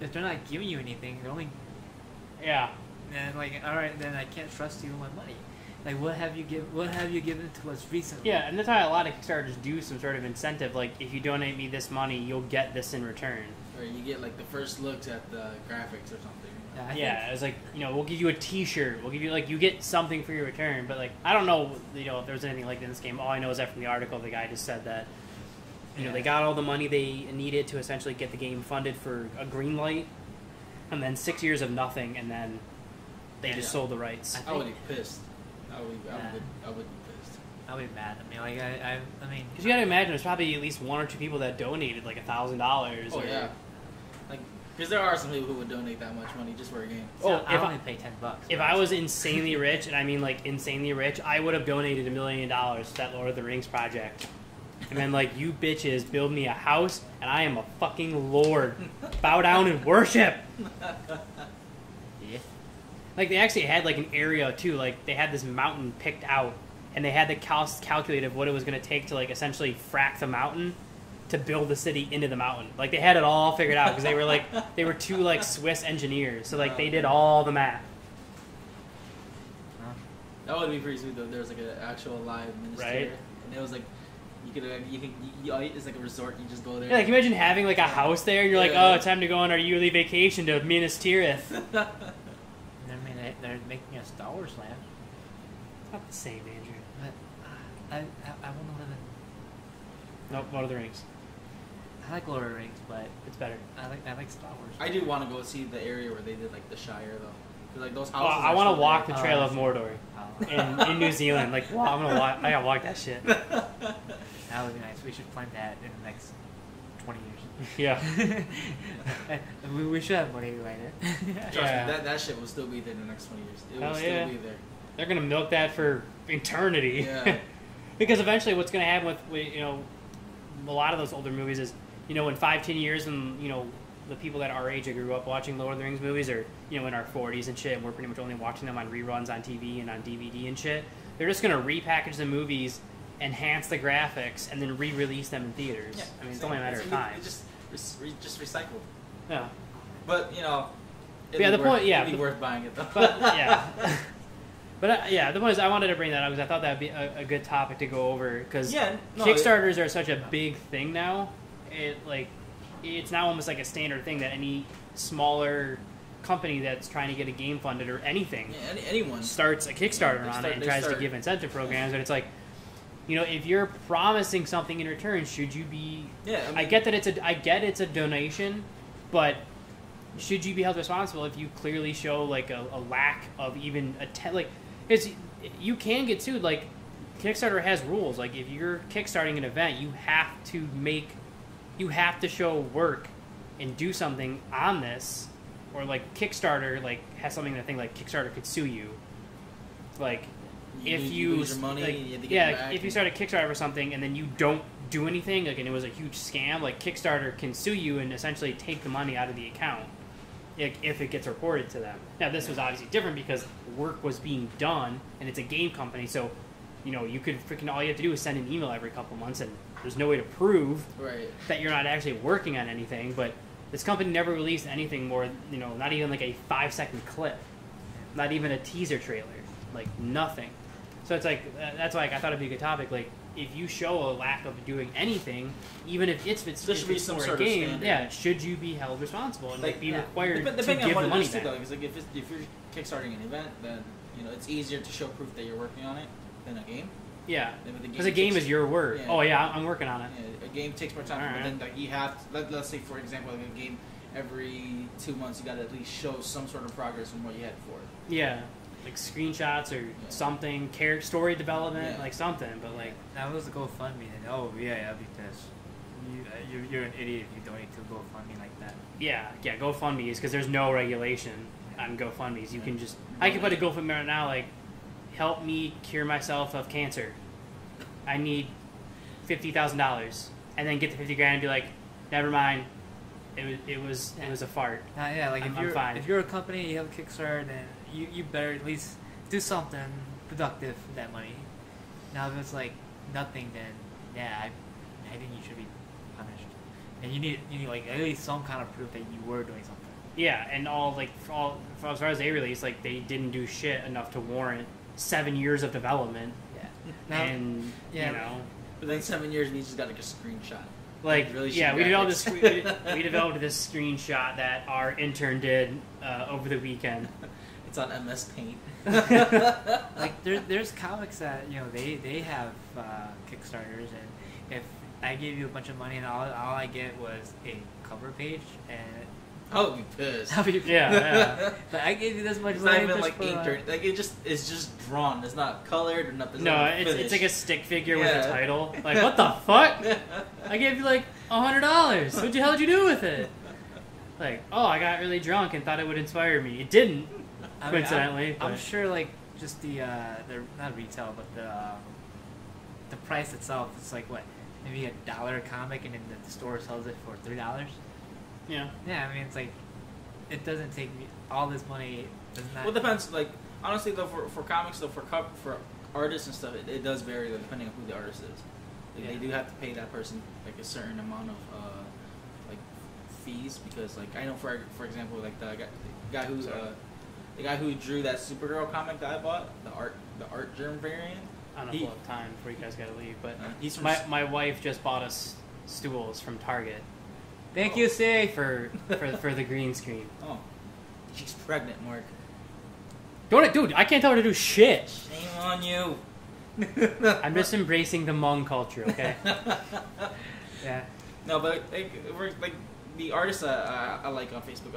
if they're not giving you anything, they're only. Yeah. And like, all right, then I can't trust you with my money. Like, what have you given to us recently? Yeah, and that's how a lot of Kickstarters do some sort of incentive. Like, if you donate me this money, you'll get this in return. Or you get like the first looks at the graphics or something. Yeah, it was like, we'll give you a T-shirt. We'll give you you get something for your return. But like, I don't know, if there's anything like that in this game. All I know is that from the article, the guy just said that, they got all the money they needed to essentially get the game funded for a green light, and then 6 years of nothing, and then they just sold the rights. I would be pissed. I would be pissed. I would be mad. I mean, like I mean, because you got to imagine there's probably at least one or two people that donated like $1,000. Oh yeah, like because there are some people who would donate that much money just for a game. I only pay $10. If I was insanely rich, and I mean like insanely rich, I would have donated $1 million to that Lord of the Rings project. And then like, you bitches build me a house, and I am a fucking lord. Bow down and worship. Yeah. Like, they actually had like an area too. Like, they had this mountain picked out, and they had the calculate of what it was going to take to like essentially frack the mountain to build the city into the mountain. Like, they had it all figured out because they were two like Swiss engineers, so like they did all the math. That would be pretty sweet though. There was like an actual live minister, right? And it was like it's like a resort. You just go there. Yeah, like imagine having like a house there, and you're like, oh, it's time to go on our yearly vacation to Minas Tirith. I mean, they're making a Star Wars land. It's not the same, Andrew. But I want to live in. Nope, Lord of the Rings. I like Lord of the Rings, but It's better. I like Star Wars. I do want to go see the area where they did like the Shire though. 'Cause, like those Oh, houses. I are want so to walk big. the Trail of Oh. Mordor in New Zealand. Like, wow, I'm gonna walk. I gotta walk that shit. That would be nice. We should plan that in the next 20 years. Yeah. we should have money right now. Trust Yeah. me, that shit will still be there in the next 20 years. It will Hell still yeah. be there. They're gonna milk that for eternity. Yeah. Because eventually, what's gonna happen with a lot of those older movies is, in 5-10 years, and the people that our age that grew up watching Lord of the Rings movies are in our 40s and shit, and we're pretty much only watching them on reruns on TV and on DVD and shit. They're just gonna repackage the movies, enhance the graphics, and then re-release them in theaters. Yeah, I mean, it's only a matter of time. Just recycle. Yeah. But Yeah, it'd the be point- worth, yeah, it'd be the- worth buying it though. But yeah, the point is, I wanted to bring that up because I thought that'd be a good topic to go over because Yeah, no, Kickstarters are such a big thing now. It's now almost like a standard thing that any smaller company that's trying to get a game funded or anything Yeah, anyone. starts a Kickstarter on it and tries to give incentive programs. And it's like, if you're promising something in return, should you be? Yeah, I get that it's a donation, but should you be held responsible if you clearly show like a lack of even because you can get sued. Like Kickstarter has rules. Like if you're kickstarting an event, you have to show work and do something on this, or like Kickstarter has something that like Kickstarter could sue you. Like if you lose your money, you have to get it back if you start a Kickstarter for something and then you don't do anything, and it was a huge scam, like Kickstarter can sue you and essentially take the money out of the account if it gets reported to them. Now this was obviously different because work was being done and it's a game company, so you could all you have to do is send an email every couple months, and there's no way to prove that you're not actually working on anything. But this company never released anything more, not even like a 5-second clip, not even a teaser trailer, like nothing. So it's like that's why I thought it'd be a good topic. Like if you show a lack of doing anything, even if it's There should be some for sort a of game, standard. should you be held responsible and be required to Depending give on the what money it is too, back? though, because like if you're kickstarting an event, then it's easier to show proof that you're working on it than a game. Yeah, Then with the because a game is your word. Yeah. Oh yeah, I'm working on it. Yeah, a game takes more time, Alright. but then like you have to, let's say for example, like a game every 2 months you got to at least show some sort of progress from what you had before. Yeah, like screenshots or something, character story development, Yeah. like something. But like, That was a GoFundMe. And because you're an idiot if you donate to GoFundMe like that. yeah, GoFundMe's because there's no regulation on GoFundMe's. You can just I can put a GoFundMe right now, like help me cure myself of cancer. I need $50,000, and then get the $50,000 and be like, never mind. It was a fart. Like I'm fine. if you're a company, you have a Kickstarter, then you better at least do something productive with that money. Now if it's like nothing, then I think you should be punished. And you need like at least some kind of proof that you were doing something. Yeah, and for as far as they released, like they didn't do shit enough to warrant 7 years of development. Yeah. Now, And But then 7 years means you just got like a screenshot. like Really yeah, shitty we developed graphics. we developed this screenshot that our intern did over the weekend. It's on MS Paint. like there's comics that they have Kickstarters, and if I gave you a bunch of money and all I get was a cover page, and I would be pissed. Yeah. but I gave you this much It's money not even just like for, inked or like it's just drawn. It's not colored or nothing. No, not it's finished. like a stick figure with Yeah. a title. Like what the fuck? I gave you like $100. What the hell did you do with it? Like, oh, I got really drunk and thought it would inspire me. It didn't. I mean, Coincidentally, I'm but- sure like just the not retail, but the price itself. It's like what, maybe $1 a comic, and then the store sells it for $3. Yeah. Yeah, I mean it's like it doesn't take me all this money. Does not. Well, it depends. Like honestly, though, for comics, though, for artists and stuff, it does vary though, depending on who the artist is. Like, Yeah. They do have to pay that person like a certain amount of like fees because like I know for example like the guy who's the guy who drew that Supergirl comic that I bought, the art germ variant. I don't know if we'll have time before you guys gotta leave, but He's from my wife just bought us stools from Target Thank you, Say. for the green screen. Oh, she's pregnant, Mark. Dude, I can't tell her to do shit. Shame on you. I'm just embracing the Hmong culture, okay? Yeah. No, but like the artist I like on Facebook,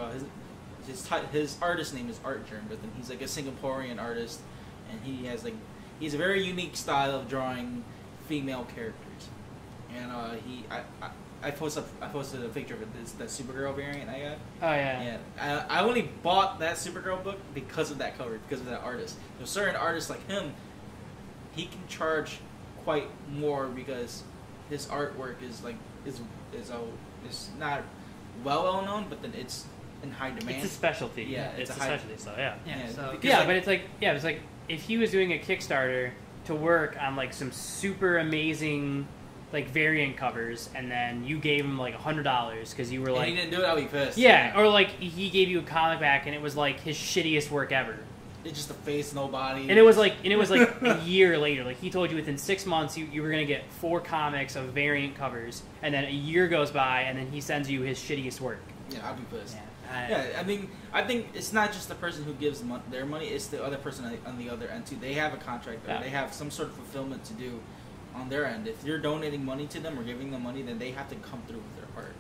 his artist name is Art Germ, but then he's like a Singaporean artist, and he's a very unique style of drawing female characters, and I posted a picture of it, that Supergirl variant I got. Oh yeah. Yeah, I only bought that Supergirl book because of that cover, because of that artist. There's certain artists like him, he can charge quite more because his artwork is not well known, but then it's in high demand. It's a specialty. Yeah, it's a specialty. So yeah. But it's like if he was doing a Kickstarter to work on like some super amazing like variant covers, and then you gave him like $100 because you were like, he didn't do it, I'll be pissed. Yeah, or like he gave you a comic back and it was like his shittiest work ever. It's just a face, no body. And it was like a year later. Like he told you within 6 months you were gonna get 4 comics of variant covers, and then a year goes by and then he sends you his shittiest work. Yeah, I'll be pissed. Yeah, I mean, I think it's not just the person who gives their money; it's the other person on the other end too. They have a contract, or they have some sort of fulfillment to do on their end. If you're donating money to them or giving them money, then they have to come through with their part.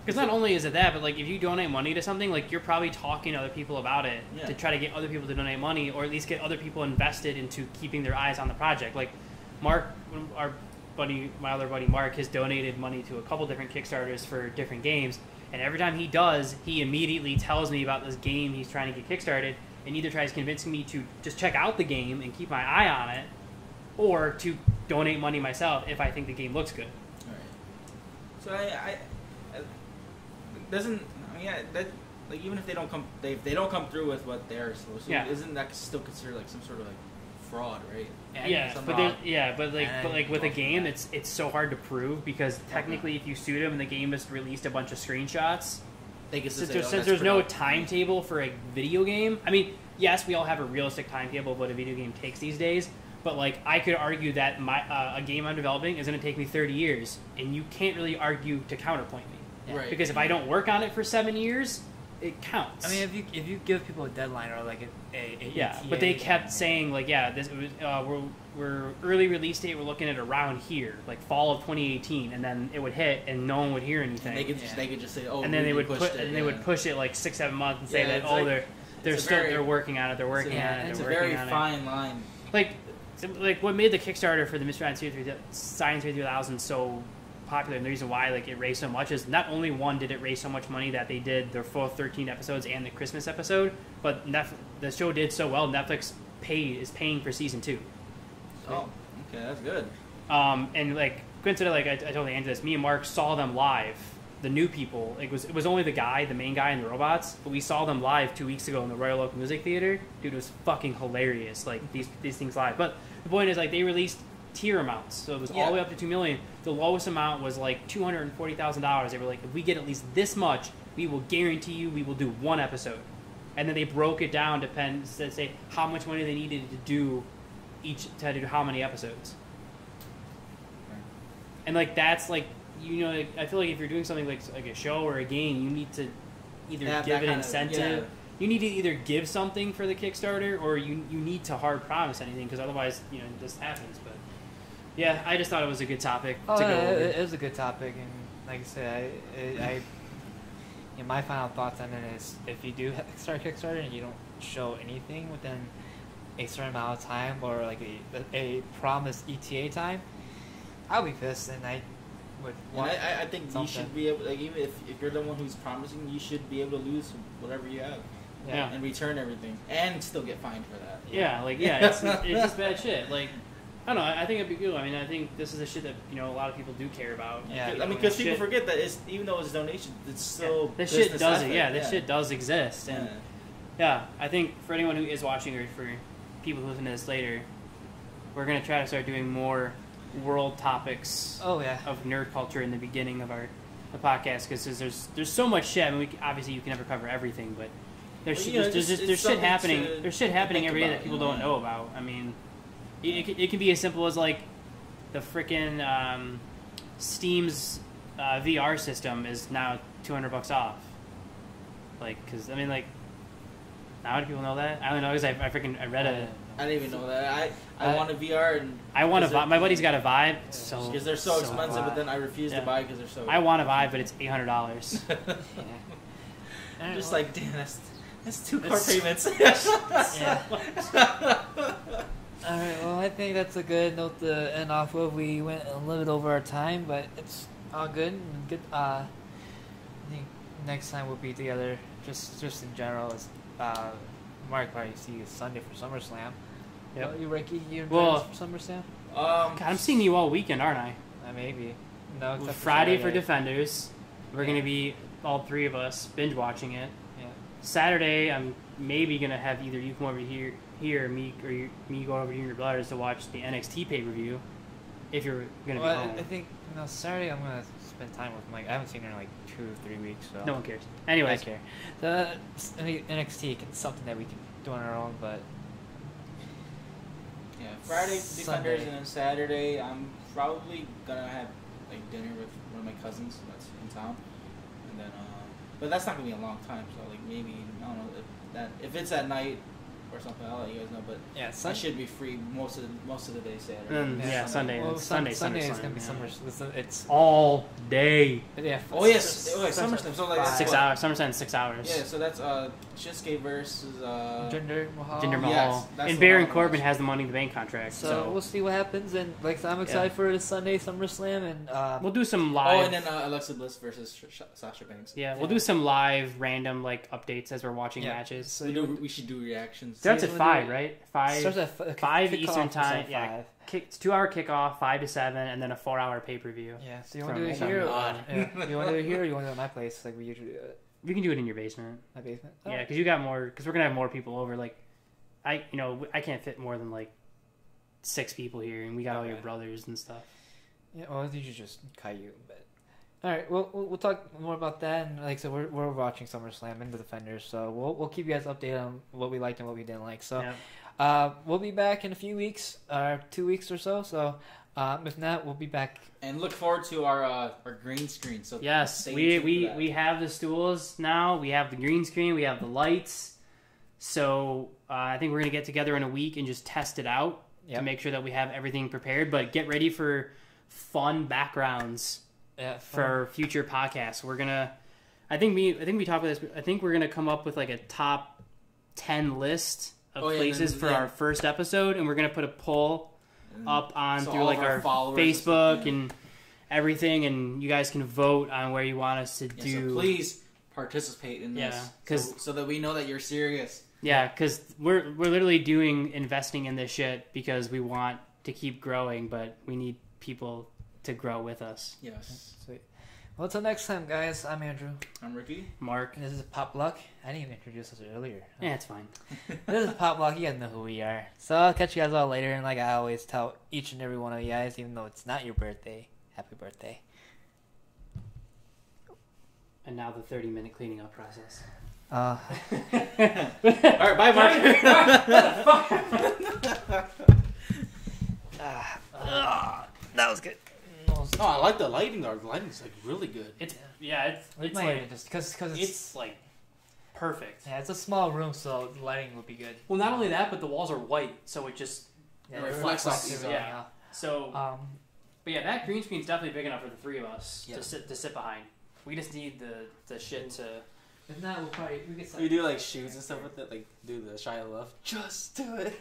Because not only is it that, but like if you donate money to something, like you're probably talking to other people about it to try to get other people to donate money, or at least get other people invested into keeping their eyes on the project. Like Mark, my other buddy Mark, has donated money to a couple different Kickstarters for different games, and every time he does, he immediately tells me about this game he's trying to get kickstarted, and either tries convincing me to just check out the game and keep my eye on it, or to donate money myself if I think the game looks good. All right. So I doesn't. I mean, yeah, that like even if they don't come through with what they're supposed to, isn't that still considered like some sort of like fraud, right? But with a game, it's so hard to prove because technically, if you sued them and the game has released a bunch of screenshots, they can since there's no timetable for a video game. I mean, yes, we all have a realistic timetable of what a video game takes these days. But like, I could argue that a game I'm developing is going to take me 30 years, and you can't really argue to counterpoint me. Right. Because if I don't work on it for 7 years, it counts. I mean, if you give people a deadline or like a ETA, but they kept saying like, this we're early release date. We're looking at around here, like fall of 2018, and then it would hit, and no one would hear anything. And they could just say, oh, and then they would push it like 6-7 months and say that they're working on it. They're working on it. It's a very fine line. Like what made the Kickstarter for the Mystery Science 3000 so popular, and the reason why like it raised so much is not only one did it raise so much money that they did their full 13 episodes and the Christmas episode, but the show did so well Netflix is paying for season 2. Oh, okay, that's good. And like coincidentally, like I told Andrew this, me and Mark saw them live. The new people, it was only the main guy, and the robots, but we saw them live 2 weeks ago in the Royal Oak Music Theater. Dude, it was fucking hilarious. Like these things live. But the point is, like, they released tier amounts, so it was all the way up to $2 million. The lowest amount was like $240,000. They were like, if we get at least this much, we will guarantee you we will do 1 episode. And then they broke it down to say how much money they needed to do how many episodes. Right. And like that's like, I feel like if you're doing something like a show or a game, you need to either give an incentive. You need to either give something for the Kickstarter, or you need to hard promise anything, because otherwise, this happens. But yeah, I just thought it was a good topic to go over. It is a good topic, and like I said, my final thoughts on it is, if you do start Kickstarter and you don't show anything within a certain amount of time, or like a promised ETA time, I'll be pissed, and I would want. I think you should be able, like, even if you're the one who's promising, you should be able to lose whatever you have. Yeah. And return everything, and still get fined for that. It's just bad shit. Like, I don't know. I think it'd be good. I mean, I think this is the shit that a lot of people do care about. Yeah. I mean, because people forget that even though it's donation, it's still this shit does it. Yeah, this shit does exist, and I think for anyone who is watching, or for people who listen to this later, we're gonna try to start doing more world topics. Of nerd culture in the beginning of the podcast, because there's so much shit. I mean, obviously you can never cover everything, but there's shit happening. There's shit happening every day that people don't know about. I mean, it can be as simple as like the frickin' Steam's VR system is now $200 off. Like, because I mean, like, how do people know that? I don't know, because I read I didn't even know that. I want a VR and I want a Vive. My buddy's got a Vive, so because they're so expensive, hot. but then I refuse to Yeah. buy because they're so. I want a Vive, but it's $800. Yeah. Just like, damn, that's 2 car It's- payments. Yeah. All right. Well, I think that's a good note to end off with. We went a little bit over our time, but it's all good. And good. I think next time we'll be together. Just in general, is Mark probably see you Sunday for SummerSlam. Yep. You Ricky, you Well- for SummerSlam? God, I'm seeing you all weekend, aren't I? Maybe. No. Well, Except Friday for Saturday. Defenders. We're Yeah. gonna be all 3 of us binge watching it. Yeah. Saturday, I'm maybe gonna have either you come over here, or me go over to your brothers to watch the NXT pay per view. If you're gonna Well, be home, I think Saturday I'm gonna spend time with Mike. I haven't seen her in like 2 or 3 weeks, so no one cares. I Anyways, care. So NXT is something that we can do on our own, but Yeah, Friday Sunday. Defenders, and then Saturday I'm probably gonna have like dinner with one of my cousins that's in town, and then but that's not gonna be a long time. So like maybe I don't know if it's at night or something. I'll let you guys know. But yeah, I should be free most of the day Saturday. Yeah, Sunday. Well, Sunday is gonna be SummerSlam, summer. It's all day. yeah. Oh yes, SummerSlam. So like that's 6 what- hours. SummerSlam 6 hours. Yeah, so that's Shinsuke versus Jinder Mahal. Jinder Yes, Mahal. that's And the Baron one I Corbin watched. has the Money in the Bank contract. So we'll see what happens, and like I'm excited for the Sunday SummerSlam, and we'll do some Oh, live. and then Alexa Bliss versus Sasha Banks. Yeah, we'll do some live random like updates as we're watching Yeah. matches. So We should do reactions. Starts at we'll 5, do- right? 5. starts at 5 kickoff Eastern is time. at Yeah, 5. it's 2-hour kickoff, 5 to 7, and then a 4-hour pay per view. Yeah. So you want to From do it Sunday. here? God. Yeah. You want to do it here, or you want to do it at my place, like we usually do it? We can do it in your basement. My basement. Yeah, because you got more. Because we're gonna have more people over. Like, I can't fit more than like 6 people here, and we got all your Okay. brothers and stuff. Yeah, well, you should just Caillou, but all right, we'll talk more about that. And like I said, we're watching SummerSlam and the Defenders, so we'll keep you guys updated on what we liked and what we didn't like. So Yeah. we'll be back in a few weeks, 2 weeks or so. So if not, we'll be back. And look forward to our green screen. So Yes, stay we tuned for that. we have the stools now. We have the green screen. We have the lights. So I think we're gonna get together in a week and just test it out Yep. to make sure that we have everything prepared. But get ready for fun backgrounds Yeah, for future podcasts. We're gonna. I think we talked about this. I think we're gonna come up with like a top 10 list of Oh, yeah, places then- for yeah. our first episode, and we're gonna put a poll And up on so through all like of our followers Facebook yeah. and everything, and you guys can vote on where you want us to Yeah, do. so please participate in this. Yeah, 'cause- so that we know that you're serious. Yeah, because we're literally investing in this shit because we want to keep growing, but we need people to grow with us. Yes. Sweet. Well, until next time, guys. I'm Andrew, I'm Ricky. Mark, and this is Pop Luck. I didn't even introduce us earlier. yeah, it's fine. This is Pop Luck. You guys know who we are. So I'll catch you guys all later. And like I always tell each and every one of you guys, even though it's not your birthday, happy birthday. And now the 30-minute cleaning up process. All right, bye, Mark. That was good. No, I like the lighting. The lighting's like really good. It's It's like just because it's like perfect. yeah, it's a small room, so the lighting will be good. Well, not only that, but the walls are white, so it just Yeah, It it reflects off everything yeah. off. so. But yeah, that green screen's definitely big enough for the 3 of us Yeah. to sit behind. We just need the shit to. If not, we get We do like shoes and stuff with it, like do the Shia LaBeouf. Just do it.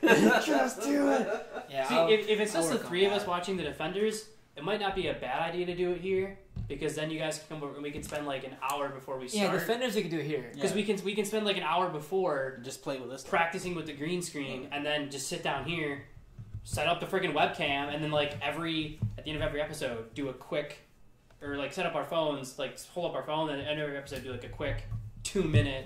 Just do it. Yeah. See, if it's I'll just the work on 3 of us that. watching the Defenders, it might not be a bad idea to do it here because then you guys can come over and we can spend like an hour before we Yeah, start. Defenders you can do it here. Because we can spend like an hour before Just play with this. practicing with the green screen and then just sit down here, set up the freaking webcam, and then like at the end of every episode do a quick, or like set up our phones, like hold up our phone, and at the end of every episode do like a quick 2-minute,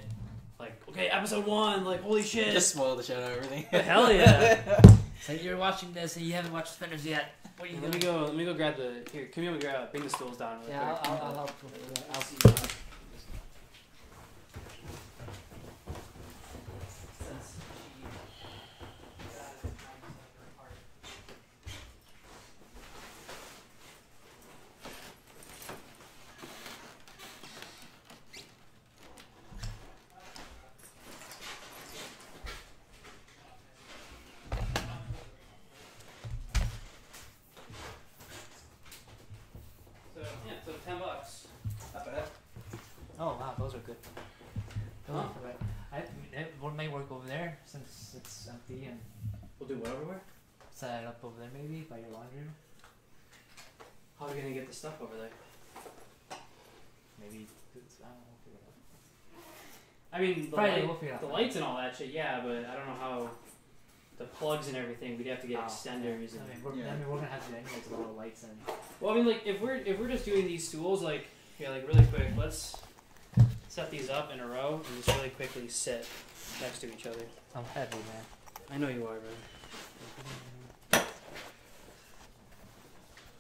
like okay, episode 1, like holy shit, Just spoil the shit out of everything. hell yeah. So you're watching this and you haven't watched Defenders yet. What are you Let doing? me go grab the here. Come here, bring the stools down. Real Yeah, quick. I'll help. I'll see you. what everywhere? Set it up over there maybe by your laundry room. How are we gonna get the stuff over there? Maybe I don't know. We'll figure it out. I mean, the, Friday, we'll figure it out the Friday. lights and all that shit, yeah, but I don't know how the plugs and everything. We'd have to get Oh, extenders. yeah. And, I mean, we're gonna have to do anyways with all the lights and. well, I mean, like if we're just doing these stools, like here, like really quick, let's set these up in a row and just really quickly sit next to each other. I'm heavy, man. I know you are, man.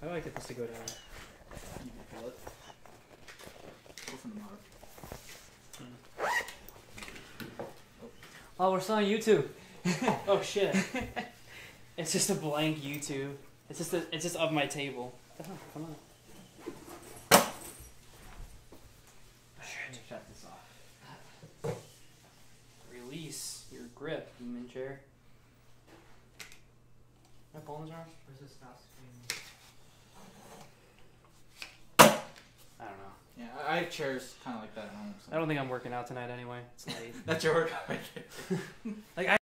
How do I get this to go down? You can pull it. Go from the bottom. Oh, we're still on YouTube. Oh shit! It's just a blank YouTube. It's just of my table. Oh, come on. Let me shut this off. Release your grip, demon chair. My palms are. Where's the stop screen? I don't know. Yeah, I have chairs kind of like that at home. So. I don't think I'm working out tonight anyway. It's late. That's your workout right there. Like I